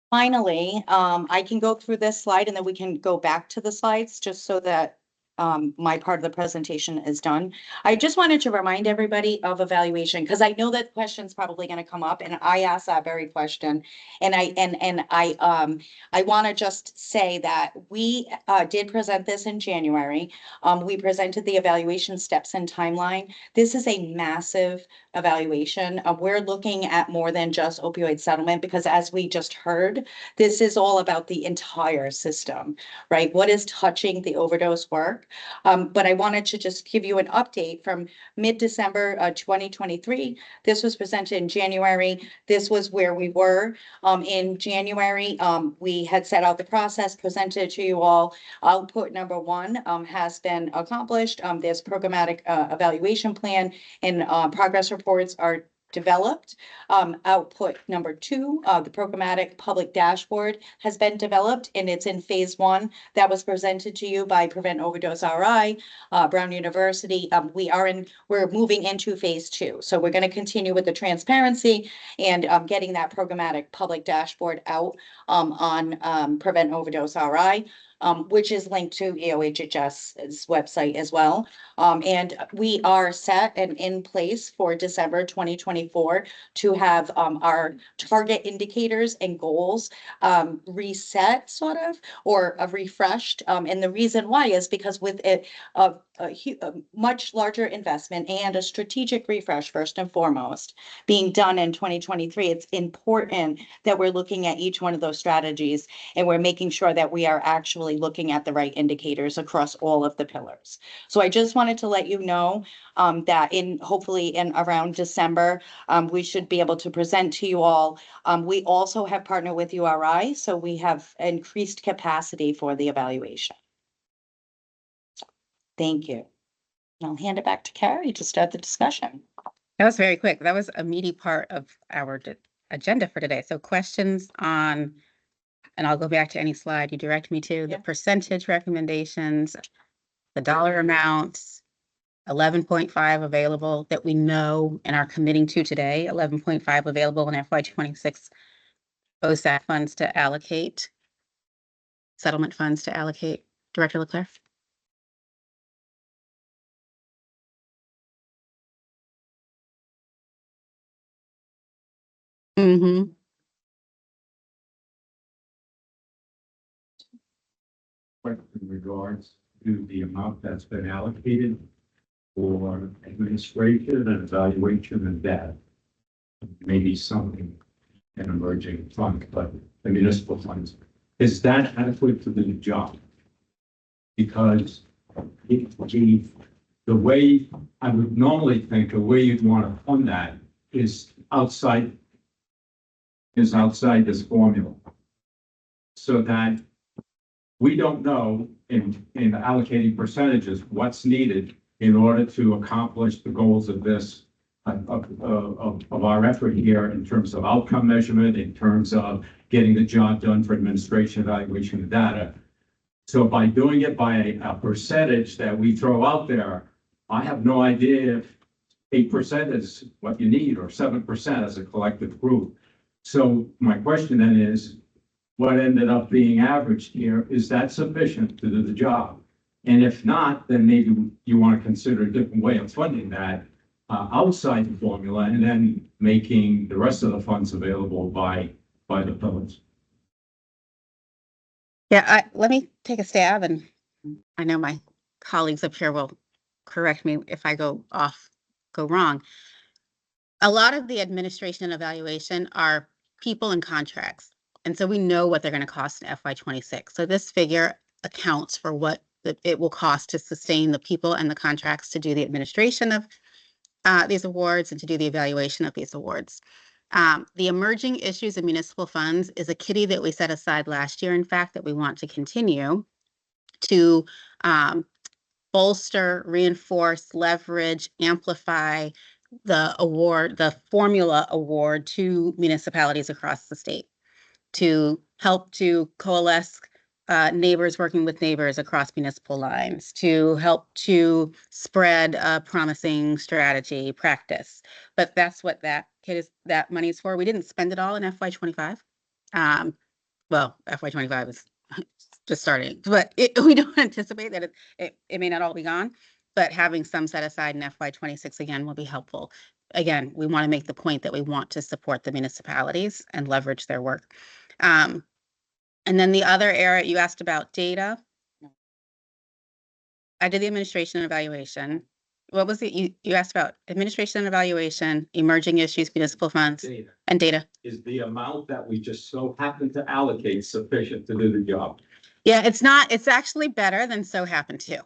finally, I can go through this slide and then we can go back to the slides just so that my part of the presentation is done. I just wanted to remind everybody of evaluation, because I know that question's probably going to come up, and I asked that very question. And I want to just say that we did present this in January. We presented the evaluation steps and timeline. This is a massive evaluation. We're looking at more than just opioid settlement, because as we just heard, this is all about the entire system, right? What is touching the overdose work? But I wanted to just give you an update from mid-December 2023. This was presented in January. This was where we were. In January, we had set out the process, presented to you all. Output number 1 has been accomplished. There's programmatic evaluation plan, and progress reports are developed. Output number 2, the programmatic public dashboard has been developed, and it's in phase 1. That was presented to you by Prevent Overdose RI, Brown University. We're moving into phase 2. So we're going to continue with the transparency and getting that programmatic public dashboard out on Prevent Overdose RI. Which is linked to EOHHS's website as well. And we are set and in place for December 2024 to have our target indicators and goals reset sort of, or refreshed. And the reason why is because with a much larger investment and a strategic refresh, first and foremost, being done in 2023, it's important that we're looking at each one of those strategies and we're making sure that we are actually looking at the right indicators across all of the pillars. So I just wanted to let you know that hopefully in around December, we should be able to present to you all. We also have partnered with URI, so we have increased capacity for the evaluation. Thank you. I'll hand it back to Carrie to start the discussion. That was very quick. That was a meaty part of our agenda for today. So questions on, and I'll go back to any slide you direct me to, the percentage recommendations, the dollar amounts, 11.5 available that we know and are committing to today, 11.5 available in FY 26 OSAC funds to allocate, settlement funds to allocate. Director Leclerc? Mm-hmm. In regards to the amount that's been allocated for administration and evaluation and that, maybe something an emerging fund, but the municipal funds, is that adequate to do the job? Because it gave the way I would normally think, the way you'd want to fund that is outside this formula. So that we don't know in allocating percentages, what's needed in order to accomplish the goals of this, of our effort here in terms of outcome measurement, in terms of getting the job done for administration, evaluation of data. So by doing it by a percentage that we throw out there, I have no idea if 8% is what you need or 7% as a collective group. So my question then is, what ended up being averaged here, is that sufficient to do the job? And if not, then maybe you want to consider a different way of funding that outside the formula and then making the rest of the funds available by the pillars. Yeah, let me take a stab, and I know my colleagues up here will correct me if I go wrong. A lot of the administration and evaluation are people and contracts. And so we know what they're going to cost in FY26. So this figure accounts for what it will cost to sustain the people and the contracts to do the administration of these awards and to do the evaluation of these awards. The emerging issues in municipal funds is a kitty that we set aside last year, in fact, that we want to continue to bolster, reinforce, leverage, amplify the formula award to municipalities across the state to help to coalesce neighbors working with neighbors across municipal lines, to help to spread a promising strategy practice. But that's what that money is for. We didn't spend it all in FY25. Well, FY25 is just starting, but we don't anticipate that it may not all be gone, but having some set aside in FY26 again will be helpful. Again, we want to make the point that we want to support the municipalities and leverage their work. And then the other area you asked about data. I did the administration and evaluation. What was it? You asked about administration and evaluation, emerging issues, municipal funds, Data. and data. Is the amount that we just so happen to allocate sufficient to do the job? Yeah, it's not. It's actually better than so happened to.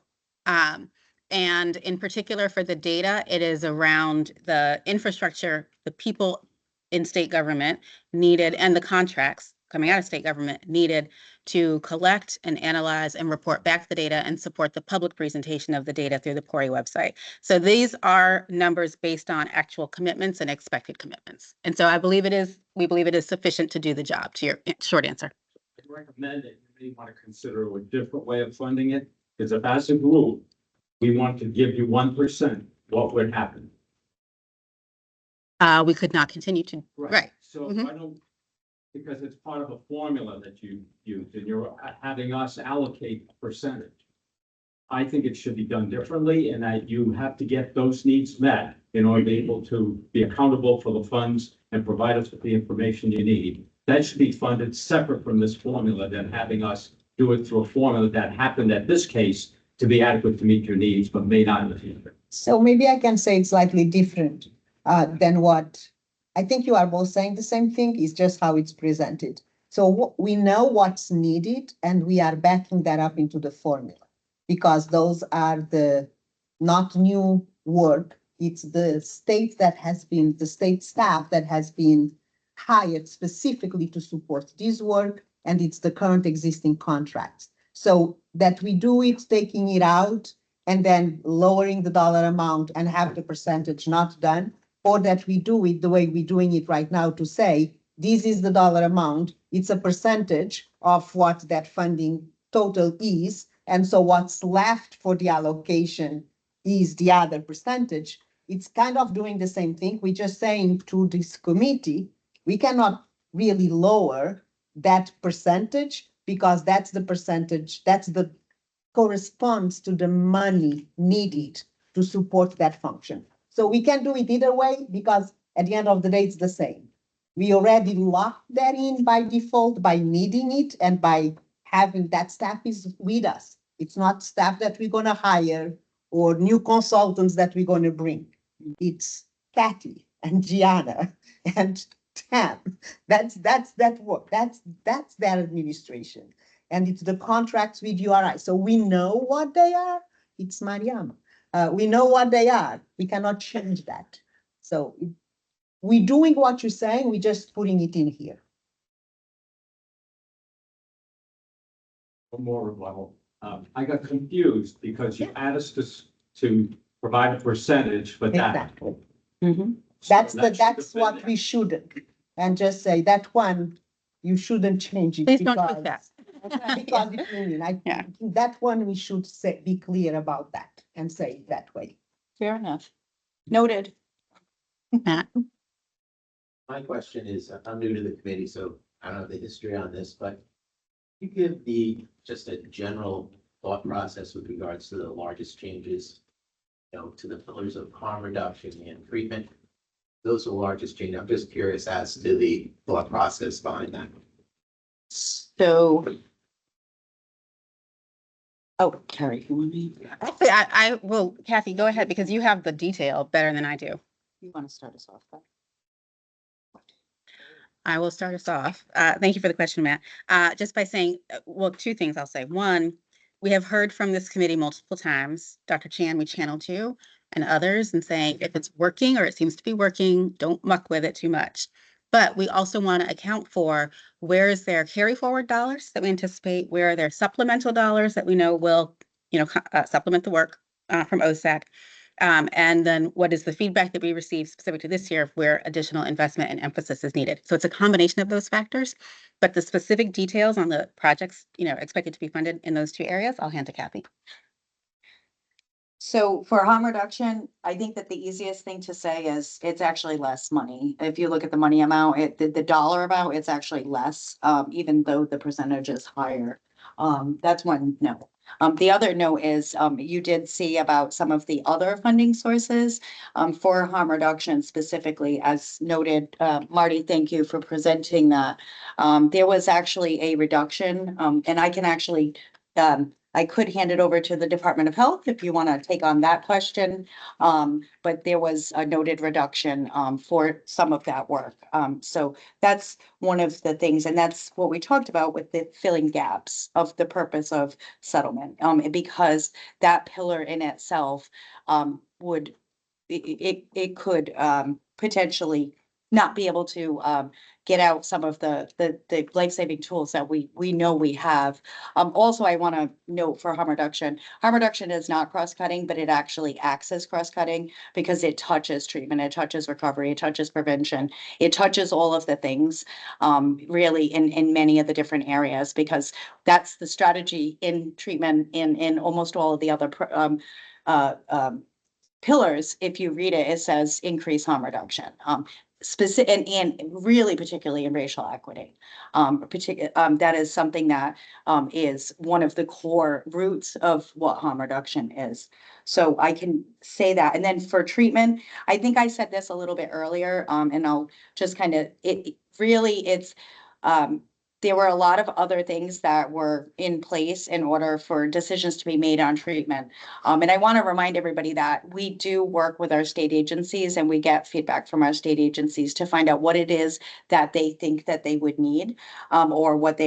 And in particular for the data, it is around the infrastructure, the people in state government needed, and the contracts coming out of state government needed to collect and analyze and report back the data and support the public presentation of the data through the PORI website. So these are numbers based on actual commitments and expected commitments. And so we believe it is sufficient to do the job, to your short answer. I recommend that you may want to consider a different way of funding it, because if as a group, we want to give you 1%, what would happen? We could not continue to, right. So I don't, because it's part of a formula that you use and you're having us allocate a percentage. I think it should be done differently and that you have to get those needs met in order to be able to be accountable for the funds and provide us with the information you need. That should be funded separate from this formula than having us do it through a formula that happened at this case to be adequate to meet your needs, but may not in the future. So maybe I can say it's slightly different than what, I think you are both saying the same thing, it's just how it's presented. So we know what's needed and we are backing that up into the formula because those are the not new work. It's the state staff that has been hired specifically to support this work, and it's the current existing contracts. So that we do it, taking it out and then lowering the dollar amount and have the percentage not done, or that we do it the way we're doing it right now to say, this is the dollar amount, it's a percentage of what that funding total is. And so what's left for the allocation is the other percentage. It's kind of doing the same thing. We're just saying to this committee, we cannot really lower that percentage because that's the percentage, corresponds to the money needed to support that function. So we can do it either way because at the end of the day, it's the same. We already locked that in by default by needing it and by having that staff is with us. It's not staff that we're gonna hire or new consultants that we're gonna bring. It's Kathy and Gianna and Tam. That's that work. That's their administration. And it's the contracts with URI. So we know what they are. It's Mariama. We know what they are. We cannot change that. So we doing what you're saying, we just putting it in here. One more rebuttal. I got confused because you asked us to provide a percentage for that. Exactly. Mhm. So That's that should have that's been what there. we shouldn't. And just say that one, you shouldn't change it. Please don't tweak that. Because it's meaning, I Yeah. think that one, we should say, be clear about that and say it that way. Fair enough. Noted. Matt, My question is, I'm new to the committee, so I don't have the history on this, but you give just a general thought process with regards to the largest changes, to the pillars of harm reduction and treatment. Those are the largest changes. I'm just curious as to the thought process behind that. So. Oh, Carrie, you want me? actually, I will, Kathy, go ahead because you have the detail better than I do. You want to start us off? Beth? I will start us off. Thank you for the question, Matt. Just by saying, well, two things I'll say. One, we have heard from this committee multiple times. Dr. Chan, we channeled you and others and saying if it's working or it seems to be working, don't muck with it too much. But we also want to account for where is there carry forward dollars that we anticipate, where are there supplemental dollars that we know will, supplement the work from OSAC. And then what is the feedback that we received specific to this year of where additional investment and emphasis is needed? So it's a combination of those factors, but the specific details on the projects, expected to be funded in those two areas, I'll hand to Kathy. So for harm reduction, I think that the easiest thing to say is it's actually less money. If you look at the money amount, the dollar amount, it's actually less, even though the percentage is higher. That's one no. The other no is, you did see about some of the other funding sources, for harm reduction specifically, as noted. Marty, thank you for presenting that. There was actually a reduction, and I can actually, I could hand it over to the Department of Health if you want to take on that question. But there was a noted reduction, for some of that work. So that's one of the things, and that's what we talked about with the filling gaps of the purpose of settlement. Because that pillar in itself, would, it could, potentially not be able to, get out some of the life-saving tools that we know we have. Also, I want to note for harm reduction is not cross-cutting, but it actually acts as cross-cutting because it touches treatment, it touches recovery, it touches prevention, it touches all of the things, really in many of the different areas, because that's the strategy in treatment in almost all of the other pillars. If you read it, it says increase harm reduction. Specific and really particularly in racial equity. That is something that is one of the core roots of what harm reduction is. So I can say that. And then for treatment, I think I said this a little bit earlier, and I'll just kind of, it's, there were a lot of other things that were in place in order for decisions to be made on treatment. And I want to remind everybody that we do work with our state agencies and we get feedback from our state agencies to find out what it is that they think that they would need, or what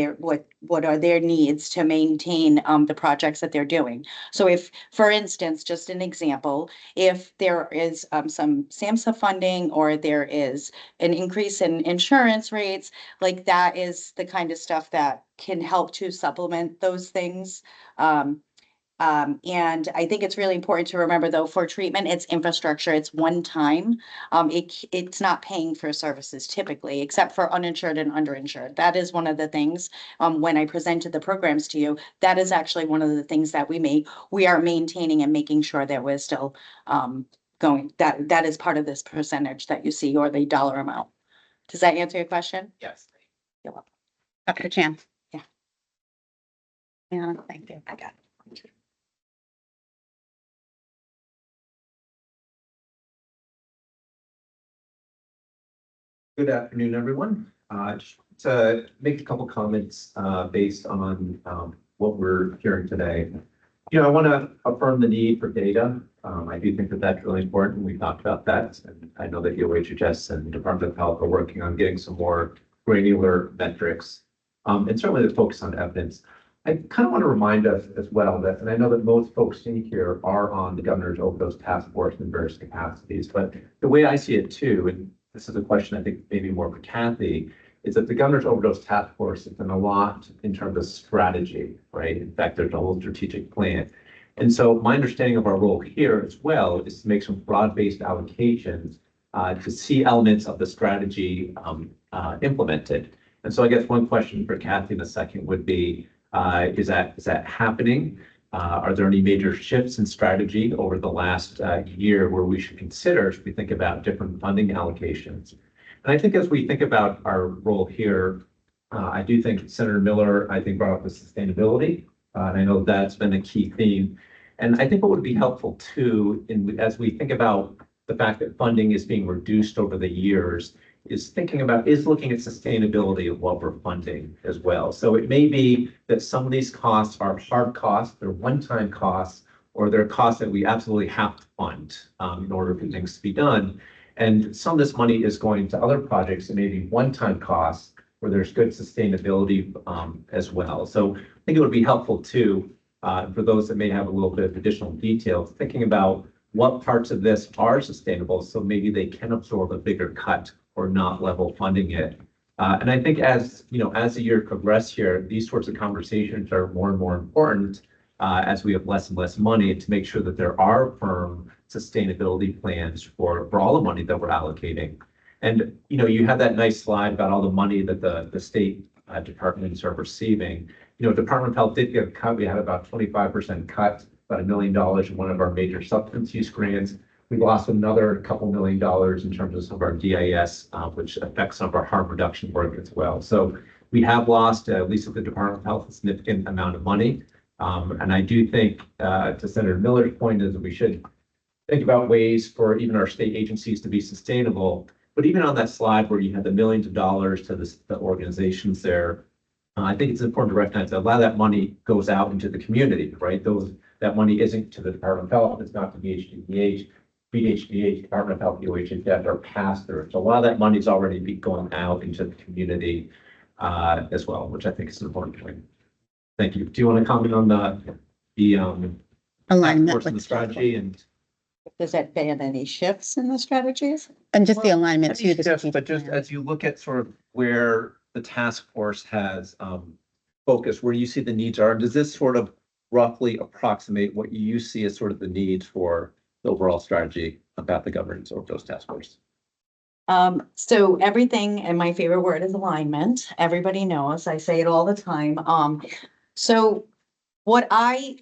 are their needs to maintain the projects that they're doing. So if, for instance, just an example, if there is some SAMHSA funding or there is an increase in insurance rates, like that is the kind of stuff that can help to supplement those things. And I think it's really important to remember, though, for treatment, it's infrastructure, it's one time. It's not paying for services typically, except for uninsured and underinsured. That is one of the things, when I presented the programs to you, that is actually one of the things that we are maintaining and making sure that we're still going, that is part of this percentage that you see, or the dollar amount. Does that answer your question? Yes. You're welcome. Dr. Chan. Yeah. Yeah, thank you. I got it. Good afternoon, everyone. Just to make a couple comments based on what we're hearing today. I want to affirm the need for data. I do think that that's really important. We talked about that, and I know that UHHS and the Department of Health are working on getting some more granular metrics, and certainly the focus on evidence. I kind of want to remind us as well that, and I know that most folks in here are on the governor's overdose task force in various capacities, but the way I see it too, and this is a question I think maybe more for Kathy, is that the governor's overdose task force has done a lot in terms of strategy, right? In fact, there's a whole strategic plan. And so my understanding of our role here as well is to make some broad-based allocations to see elements of the strategy implemented. And so I guess one question for Kathy in a second would be, is that happening? Are there any major shifts in strategy over the last year where we should consider as we think about different funding allocations? And I think as we think about our role here, I do think Senator Miller, I think, brought up the sustainability. And I know that's been a key theme. And I think what would be helpful too, as we think about the fact that funding is being reduced over the years, is looking at sustainability of what we're funding as well. So it may be that some of these costs are hard costs, they're one-time costs, or they're costs that we absolutely have to fund in order for things to be done. And some of this money is going to other projects that may be one-time costs where there's good sustainability as well. So I think it would be helpful too, for those that may have a little bit of additional details, thinking about what parts of this are sustainable, so maybe they can absorb a bigger cut or not level funding it. And I think as the year progresses here, these sorts of conversations are more and more important as we have less and less money to make sure that there are firm sustainability plans for all the money that we're allocating. And you had that nice slide about all the money that the state departments are receiving. Department of Health did get a cut. We had about 25% cut, about $1 million in one of our major substance use grants. We lost another couple $1 million in terms of some of our DIS, which affects some of our harm reduction work as well. So we have lost, at least at the Department of Health, a significant amount of money. And I do think, to Senator Miller's point, is that we should think about ways for even our state agencies to be sustainable. But even on that slide where you had the millions of dollars to the organizations there, I think it's important to recognize that a lot of that money goes out into the community, right? That money isn't to the Department of Health, it's not to BHDH, Department of Health, UHHS are passed through. So a lot of that money is already going out into the community as well, which I think is an important point. Thank you. Do you want to comment on the Alignment course with and the strategy and? Does that ban any shifts in the strategies? And just the alignment to the But strategic just plan. as you look at sort of where the task force has focused, where you see the needs are, does this sort of roughly approximate what you see as sort of the needs for the overall strategy about the governance of those task force? So everything, and my favorite word is alignment. Everybody knows, I say it all the time. So what I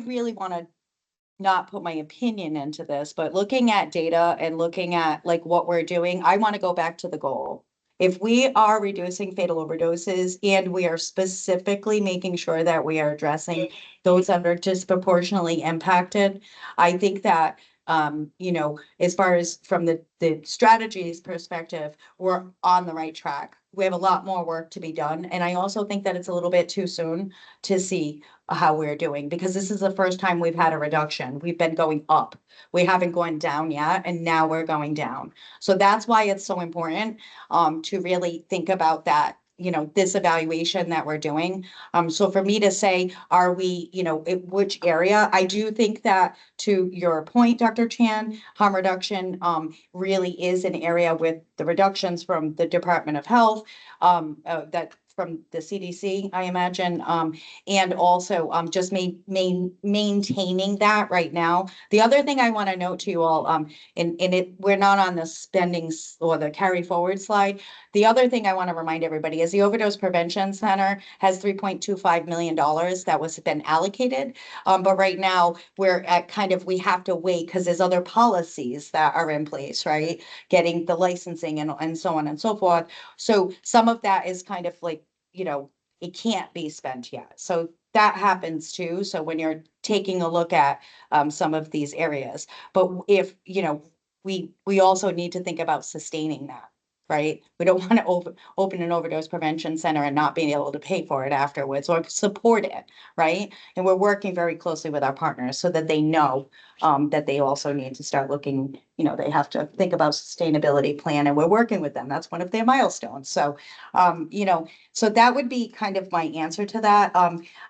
really want to not put my opinion into this, but looking at data and looking at like what we're doing, I want to go back to the goal. If we are reducing fatal overdoses and we are specifically making sure that we are addressing those that are disproportionately impacted, I think that as far as from the strategies perspective, we're on the right track. We have a lot more work to be done. And I also think that it's a little bit too soon to see how we're doing, because this is the first time we've had a reduction. We've been going up. We haven't gone down yet, and now we're going down. So that's why it's so important to really think about that, this evaluation that we're doing. So for me to say, are we, which area? I do think that, to your point, Dr. Chan, harm reduction really is an area with the reductions from the Department of Health, that from the CDC, I imagine, and also just maintaining that right now. The other thing I want to note to you all, we're not on the spending or the carry forward slide. The other thing I want to remind everybody is the Overdose Prevention Center has $3.25 million that was been allocated. But right now we're at we have to wait because there's other policies that are in place, right? Getting the licensing and so on and so forth. So some of that is kind of like, it can't be spent yet. So that happens too. So when you're taking a look at some of these areas, but if, we also need to think about sustaining that, right? We don't want to open an overdose prevention center and not being able to pay for it afterwards or support it, right? And we're working very closely with our partners so that they know that they also need to start looking, you know, they have to think about sustainability plan and we're working with them. That's one of their milestones. So, you know, so that would be kind of my answer to that.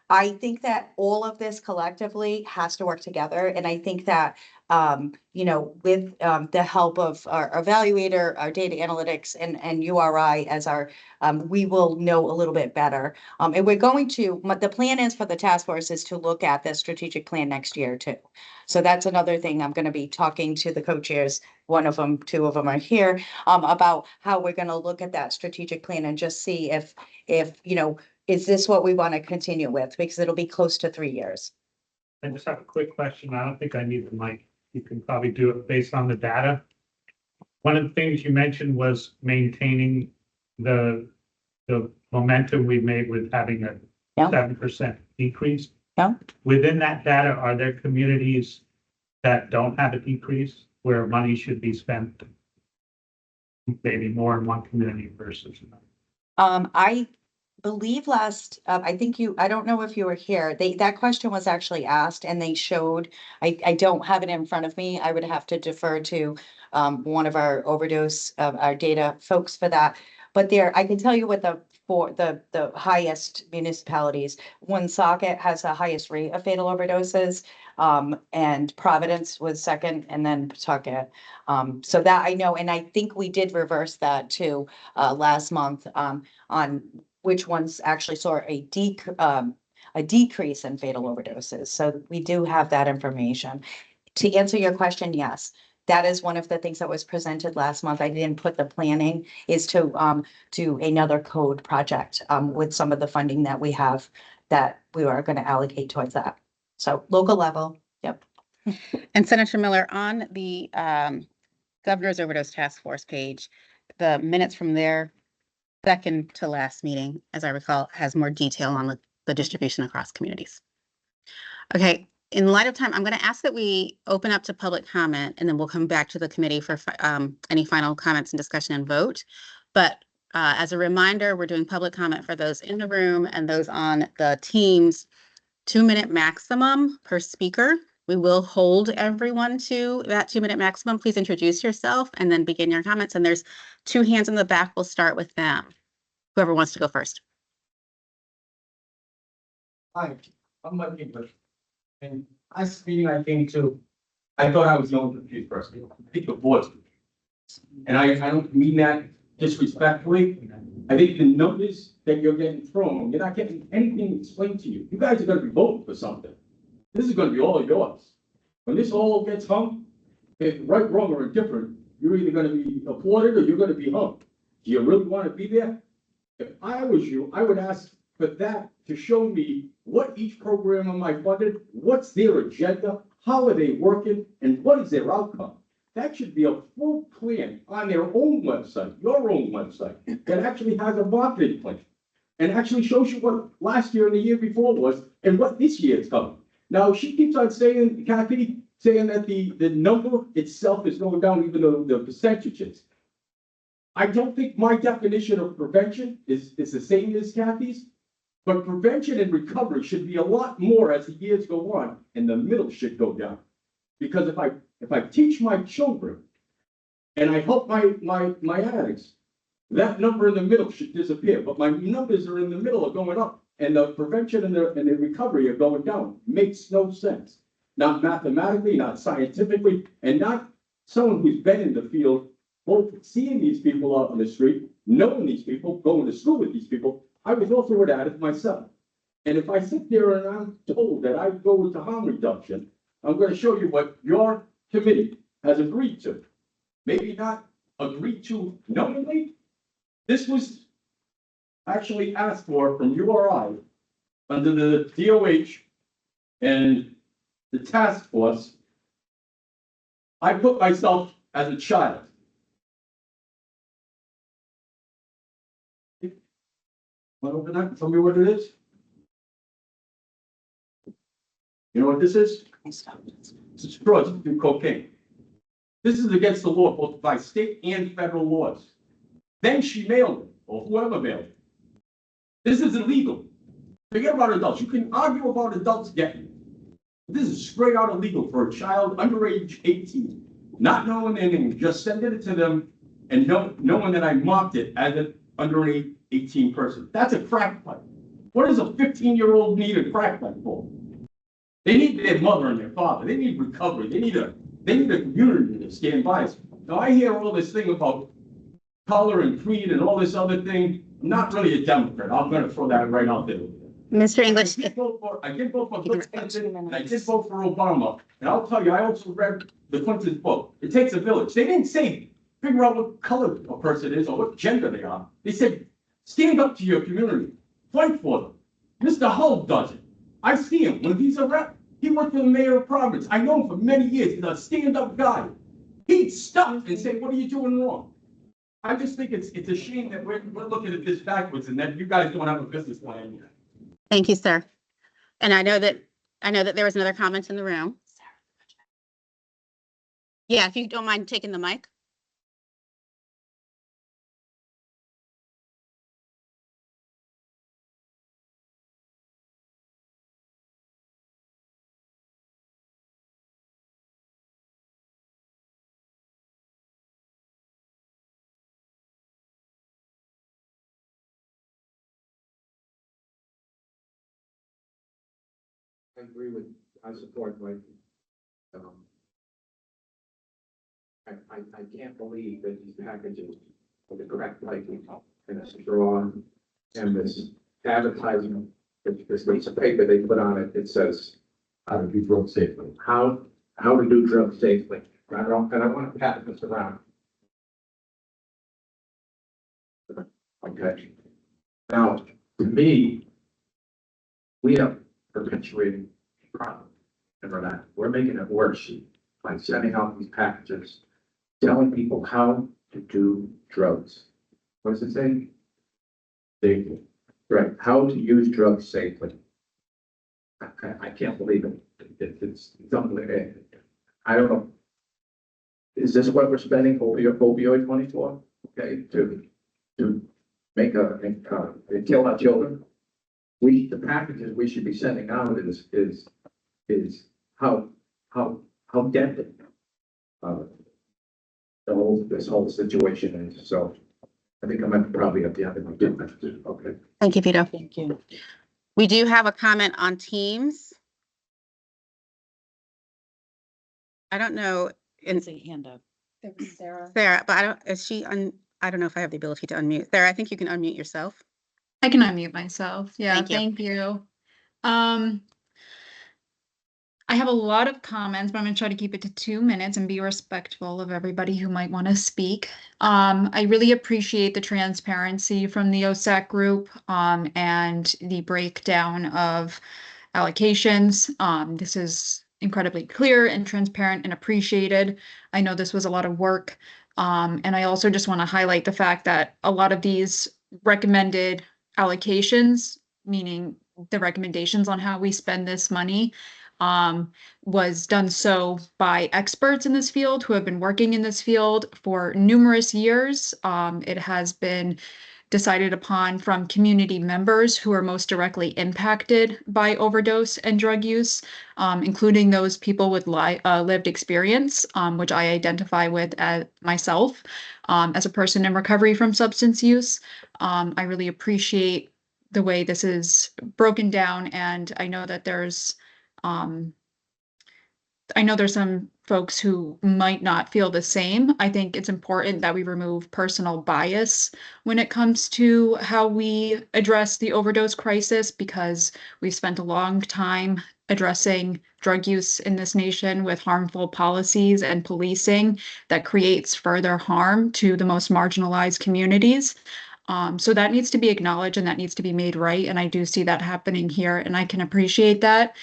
I think that all of this collectively has to work together. And I think that, you know, with the help of our evaluator, our data analytics and URI as our, we will know a little bit better. And we're going to, the plan is for the task force is to look at the strategic plan next year too. So that's another thing I'm going to be talking to the co-chairs. One of them, two of them are here, about how we're going to look at that strategic plan and just see if, you know, is this what we want to continue with? Because it'll be close to 3 years. I just have a quick question. I don't think I need the mic. You can probably do it based on the data. One of the things you mentioned was maintaining the momentum we made with having a Yeah. 7% decrease. Yeah. Within that data, are there communities that don't have a decrease where money should be spent? Maybe more in one community versus another. I believe I think I don't know if you were here, that question was actually asked and they showed, I don't have it in front of me. I would have to defer to one of our overdose, our data folks for that. But there, I can tell you what the highest municipalities, Woonsocket has the highest rate of fatal overdoses. And Providence was second and then Pawtucket. So that I know, and I think we did reverse that too, last month, on which ones actually saw a decrease in fatal overdoses. So we do have that information. To answer your question, yes, that is one of the things that was presented last month. I didn't put the planning is to do another code project with some of the funding that we have that we are going to allocate towards that. So local level, yep. And Senator Miller, on the Governor's Overdose Task Force page, the minutes from their second to last meeting, as I recall, has more detail on the distribution across communities. Okay, in light of time, I'm going to ask that we open up to public comment, and then we'll come back to the committee for any final comments and discussion and vote. But as a reminder, we're doing public comment for those in the room and those on the Teams, 2-minute maximum per speaker. We will hold everyone to that 2-minute maximum. Please introduce yourself and then begin your comments. And there's 2 hands in the back. We'll start with them. Whoever wants to go first. Hi, I'm Mike English. And last meeting I came to, I thought I was the only confused person. I think the board's confused. And I don't mean that disrespectfully. I think the numbers that you're getting thrown, you're not getting anything explained to you. You guys are gonna be voting for something. This is gonna be all yours. When this all gets hung, if right, wrong, or indifferent, you're either gonna be applauded or you're gonna be hung. Do you really wanna be there? If I was you, I would ask for that to show me what each program am I funded, what's their agenda, how are they working, and what is their outcome. That should be a full plan on their own website, your own website, that actually has a marketing plan and actually shows you what last year and the year before was and what this year is coming. Now, she keeps on saying, Kathy, saying that the number itself is going down, even though the percentages. I don't think my definition of prevention is the same as Kathy's, but prevention and recovery should be a lot more as the years go on, and the middle should go down. Because if I teach my children and I help my addicts, that number in the middle should disappear, but my numbers are in the middle are going up, and the prevention and the recovery are going down. Makes no sense. Not mathematically, not scientifically, and not someone who's been in the field, both seeing these people out on the street, knowing these people, going to school with these people. I was also an addict myself. And if I sit there and I'm told that I go to harm reduction, I'm going to show you what your committee has agreed to. Maybe not agreed to knowingly. This was actually asked for from URI under the DOH and the task force. I put myself as a child. Want to open that? Tell me what it is. You know what this is? It's drugs, do cocaine. This is against the law, both by state and federal laws. Then she mailed it, or whoever mailed it. This is illegal. Forget about adults. You can argue about adults getting it. This is straight out illegal for a child under age 18. not knowing their name, just sending it to them and knowing that I marked it as an under 18 person. That's a crack pipe. What does a 15-year-old need a crack pipe for? They need their mother and their father. They need recovery. They need a community to stand by us. Now I hear all this thing about color and creed and all this other thing. I'm not really a Democrat. I'm gonna throw that right out there. Mr. English, I did vote for Bill Clinton, and I did vote for Obama. And I'll tell you, I also read the Clinton's book. It takes a village. They didn't say, figure out what color a person is or what gender they are. They said, stand up to your community, fight for them. Mr. Hull does it. I see him when he's a rep. He worked for the mayor of Providence. I know him for many years. He's a stand-up guy. He'd stop and say, what are you doing wrong? I just think it's a shame that we're looking at this backwards and that you guys don't have a business plan yet. thank you, sir. And I know that there was another comment in the room. Yeah, if you don't mind taking the mic. I support like, I can't believe that these packages are the correct lighting and a straw and this advertising, this piece of paper they put on it, it says how to do drugs safely, how to do drugs safely. And I want to pass this around. Okay. Now, to me, we are perpetuating the problem. And we're not, we're making it worse by sending out these packages, telling people how to do drugs. What does it say? Safely. Right, how to use drugs safely. I can't believe it. It's something, I don't know. Is this what we're spending opioid money for? Okay, to make kill our children? The packages we should be sending out is how deadly this whole situation is. So I think I'm probably at the end of my time. Okay. Thank you, Vito. Thank you. We do have a comment on Teams. I don't know, It's a hand up. Sarah, but I don't know if I have the ability to unmute. Sarah, I think you can unmute yourself. I can unmute myself. Yeah, Thank you. thank you. I have a lot of comments, but I'm going to try to keep it to 2 minutes and be respectful of everybody who might want to speak. I really appreciate the transparency from the OSAC group and the breakdown of allocations. This is incredibly clear and transparent and appreciated. I know this was a lot of work. And I also just want to highlight the fact that a lot of these recommended allocations, meaning the recommendations on how we spend this money, was done so by experts in this field who have been working in this field for numerous years. It has been decided upon from community members who are most directly impacted by overdose and drug use, including those people with lived experience, which I identify with as myself as a person in recovery from substance use. I really appreciate the way this is broken down, and I know that there's some folks who might not feel the same. I think it's important that we remove personal bias when it comes to how we address the overdose crisis, because we've spent a long time addressing drug use in this nation with harmful policies and policing that creates further harm to the most marginalized communities. So that needs to be acknowledged and that needs to be made right. And I do see that happening here, and I can appreciate that.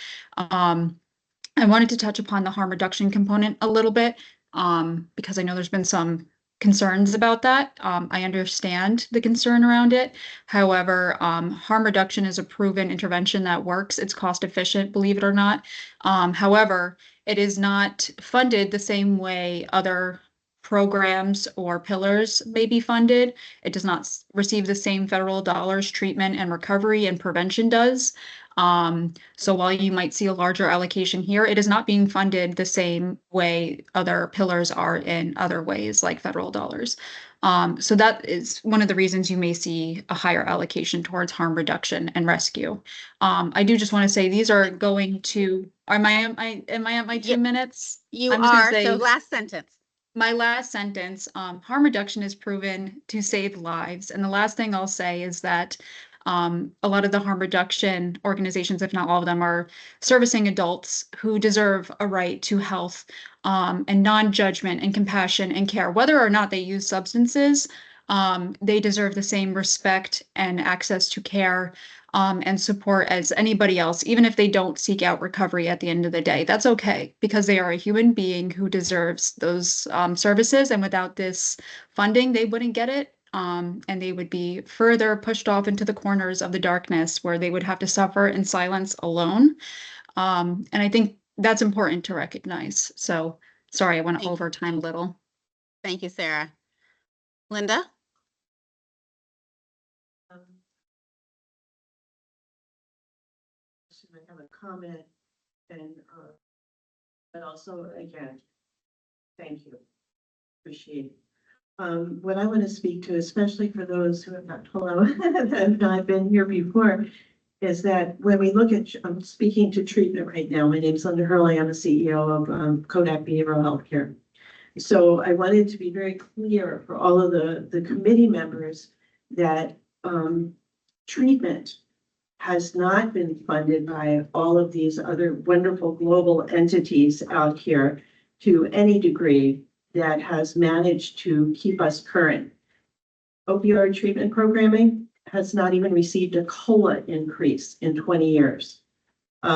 I wanted to touch upon the harm reduction component a little bit, because I know there's been some concerns about that. I understand the concern around it. However, harm reduction is a proven intervention that works. It's cost efficient, believe it or not. However, it is not funded the same way other programs or pillars may be funded. It does not receive the same federal dollars treatment and recovery and prevention does. So while you might see a larger allocation here, it is not being funded the same way other pillars are in other ways like federal dollars. So that is one of the reasons you may see a higher allocation towards harm reduction and rescue. I do just want to say these are going to, am I at my 2 minutes? You I'm just gonna are, so say- last sentence. My last sentence, harm reduction is proven to save lives. And the last thing I'll say is that a lot of the harm reduction organizations, if not all of them, are servicing adults who deserve a right to health and non-judgment and compassion and care. Whether or not they use substances, they deserve the same respect and access to care and support as anybody else, even if they don't seek out recovery at the end of the day. That's okay, because they are a human being who deserves those services. And without this funding, they wouldn't get it. And they would be further pushed off into the corners of the darkness where they would have to suffer in silence alone. And I think that's important to recognize. So sorry, I went over time a little. Thank you, Sarah. Linda? I have a comment and, but also again, thank you. Appreciate it. What I want to speak to, especially for those who have not, hello, that have not been here before, is that when we look at, I'm speaking to treatment right now. My name is Linda Hurley. I'm the CEO of Kodak Behavioral Healthcare. So I wanted to be very clear for all of the committee members that treatment has not been funded by all of these other wonderful global entities out here to any degree that has managed to keep us current. Opioid treatment programming has not even received a COLA increase in 20 years.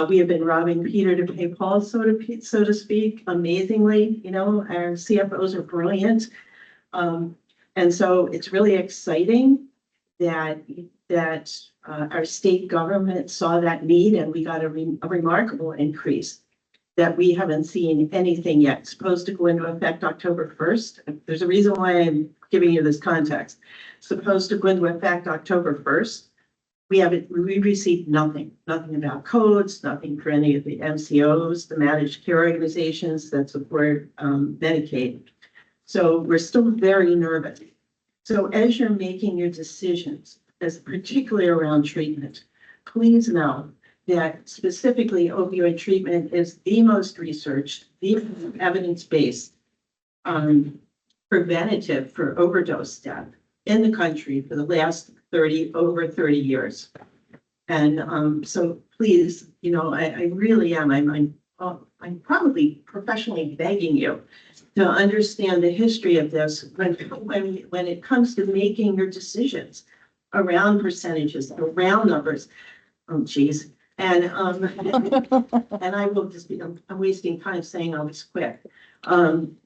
We have been robbing Peter to pay Paul, so to speak. Amazingly, you know, our CFOs are brilliant. And so it's really exciting that our state government saw that need and we got a remarkable increase that we haven't seen anything yet. It's supposed to go into effect October 1st. There's a reason why I'm giving you this context. Supposed to go into effect October 1st. We received nothing about codes, nothing for any of the MCOs, the managed care organizations that support Medicaid. So we're still very nervous. So as you're making your decisions, as particularly around treatment, please know that specifically opioid treatment is the most researched, the most evidence-based preventative for overdose death in the country for the last over 30 years. And so please, you know, I really am, I'm probably professionally begging you to understand the history of this when it comes to making your decisions around percentages, around numbers. Oh, geez. And I will just be, I'm wasting time saying all this quick. I'm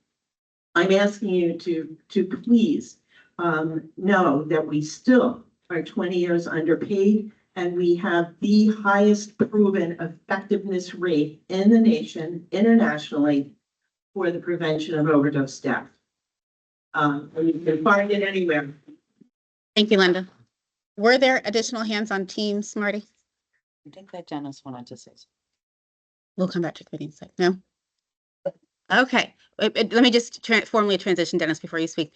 asking you to please know that we still are 20 years underpaid and we have the highest proven effectiveness rate in the nation internationally for the prevention of overdose death. You can find it anywhere. Thank you, Linda. Were there additional hands on Teams, Marty? I think that Dennis wanted to say something. We'll come back to committee in a sec. No? Okay, let me just formally transition, Dennis, before you speak.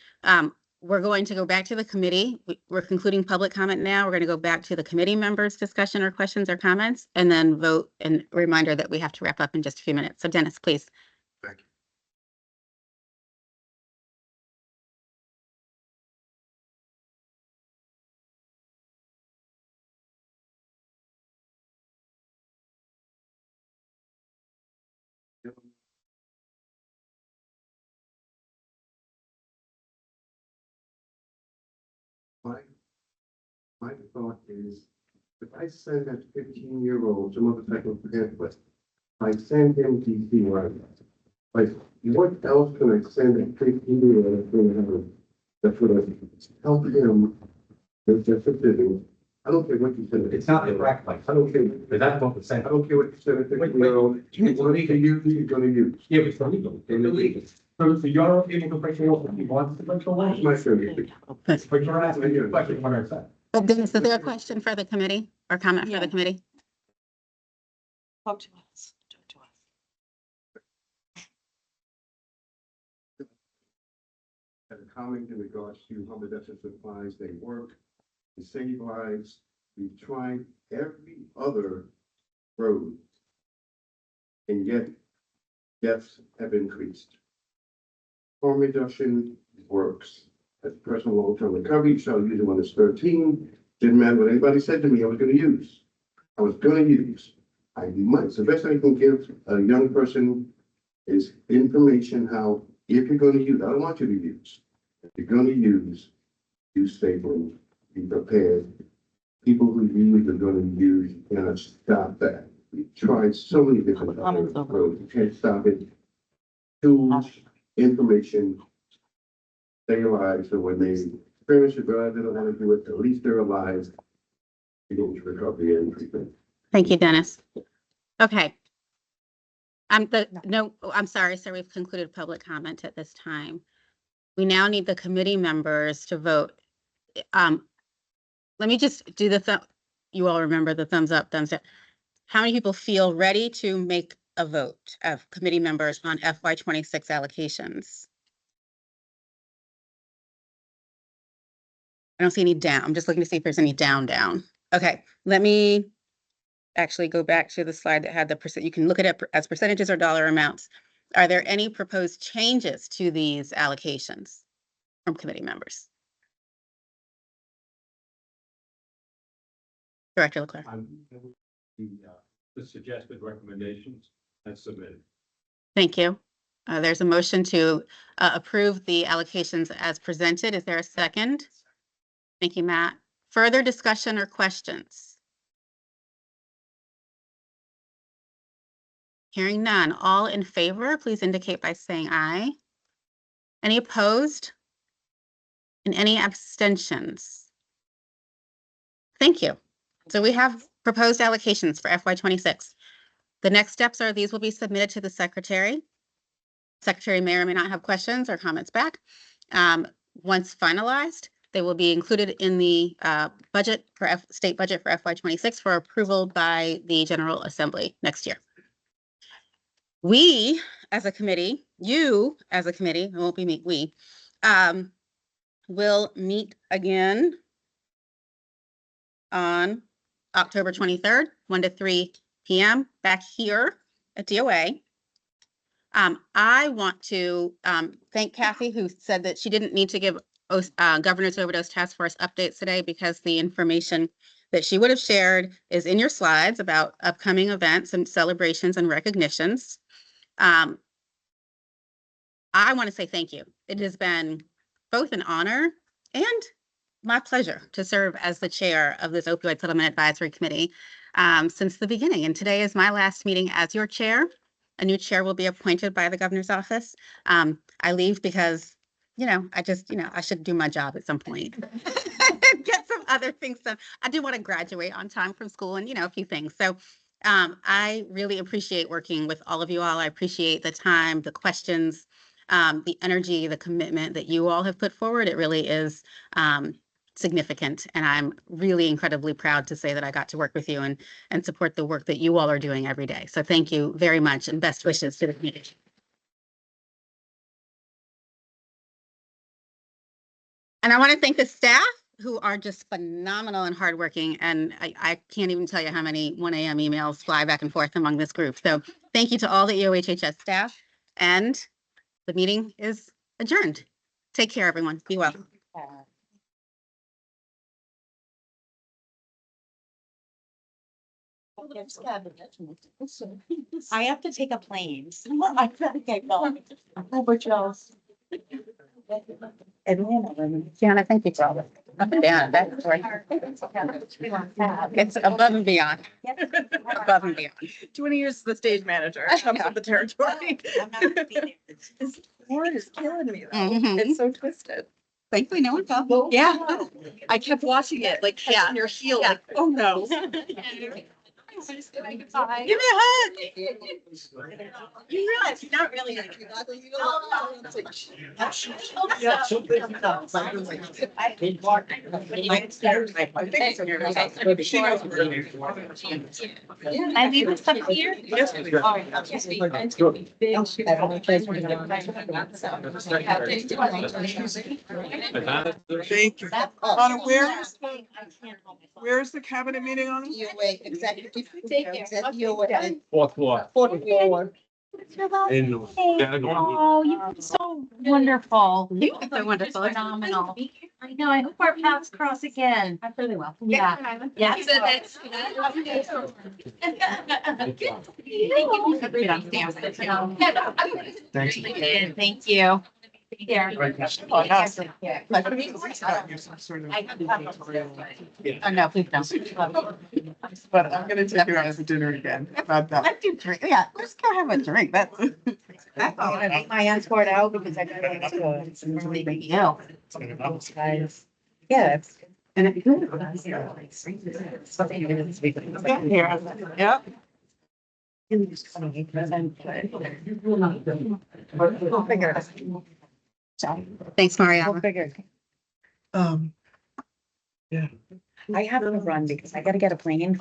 We're going to go back to the committee. We're concluding public comment now. We're going to go back to the committee members' discussion or questions or comments, and then vote, and a reminder that we have to wrap up in just a few minutes. So Dennis, please. Thank you. My thought is, if I send that 15-year-old to motorcycle pamphlet, I send him DC right. Like, what else can I send a 15-year-old to? That's what I help him with just a living I don't care what you said. It's not the black light. I don't care, but that's what we're saying. I don't care what you said. You're going to use, you're going to use. Yeah, but it's illegal. It's illegal. So you're able to break the law if you want to break the law. My favorite. But you're asking me a question when I said. Well, Dennis, is there a question for the committee or comment for the committee? Talk to us. Talk to us. As a comment in regards to how the supplies, they work, to save lives. We've tried every other road. And yet deaths have increased. Harm reduction works. As personal long-term recovery, so I used it when I was 13. Didn't matter what anybody said to me, I was gonna use. I was gonna use. I might, so the best I can give a young person is information how, if you're gonna use, I don't want you to use. If you're gonna use safely, be prepared. People who use are gonna use, you cannot stop that. We've tried so many different roads, you can't stop it. Tools, information, stay alive, so when they experience it, but they don't want to do it, at least they're alive. You go to recovery and treatment. Thank you, Dennis. Okay. I'm sorry, sir, we've concluded public comment at this time. We now need the committee members to vote. Let me just do you all remember the thumbs up, thumbs down. How many people feel ready to make a vote of committee members on FY26 allocations? I don't see any down. I'm just looking to see if there's any down. Okay, let me actually go back to the slide that had the percent. You can look at it as percentages or dollar amounts. Are there any proposed changes to these allocations from committee members? Director Leclerc. The suggested recommendations as submitted. Thank you. There's a motion to approve the allocations as presented. Is there a second? Thank you, Matt. Further discussion or questions? Hearing none. All in favor, please indicate by saying aye. Any opposed? And any abstentions? Thank you. So we have proposed allocations for FY26. The next steps are these will be submitted to the secretary. Secretary may or may not have questions or comments back. Once finalized, they will be included in the budget for state budget for FY26 for approval by the General Assembly next year. We, as a committee, you as a committee, it won't be me, we, will meet again on October 23rd, 1 to 3 p.m. back here at DOA. I want to thank Kathy, who said that she didn't need to give Governor's Overdose Task Force updates today because the information that she would have shared is in your slides about upcoming events and celebrations and recognitions. I want to say thank you. It has been both an honor and my pleasure to serve as the chair of this Opioid Settlement Advisory Committee since the beginning. And today is my last meeting as your chair. A new chair will be appointed by the governor's office. I leave because, I should do my job at some point. Get some other things done. I do want to graduate on time from school and, a few things. So I really appreciate working with all of you all. I appreciate the time, the questions, the energy, the commitment that you all have put forward. It really is significant. And I'm really incredibly proud to say that I got to work with you and support the work that you all are doing every day. So thank you very much and best wishes to the community. And I want to thank the staff who are just phenomenal and hardworking. And I can't even tell you how many 1 a.m. emails fly back and forth among this group. So thank you to all the EOHHS staff, and the meeting is adjourned. Take care, everyone. Be well. I have to take a plane. I gotta get going. Which else? Gianna, thank you for all this. Up and down. That's right. It's above and beyond. Above and beyond. 20 years as the stage manager. Comes with the territory. I'm not gonna be there. This word is killing me though. Mhm. It's so twisted. Thankfully, no one fell. Yeah. I kept watching it, like catching your heel, like, oh no. Give me a hug. You realize you're not really. I leave this stuff here. Yes, please. Thank you. Anna, where is the cabinet meeting on? Executive. Take care. Fourth floor. Fourth floor. Oh, you've been so wonderful. You are wonderful. Phenomenal. I know, I hope our paths cross again. I really will. Yeah. Yeah. Thank you. Yeah. Oh, No, please don't. But I'm gonna take you out for dinner again. About that. Let's do drink. Yeah, let's go have a drink. That's. I ate my escort out because I got into it's a really big deal. Guys, yeah, it's. And if you. Yep. Thanks, Mario. Yeah. I have to run because I gotta get a plane.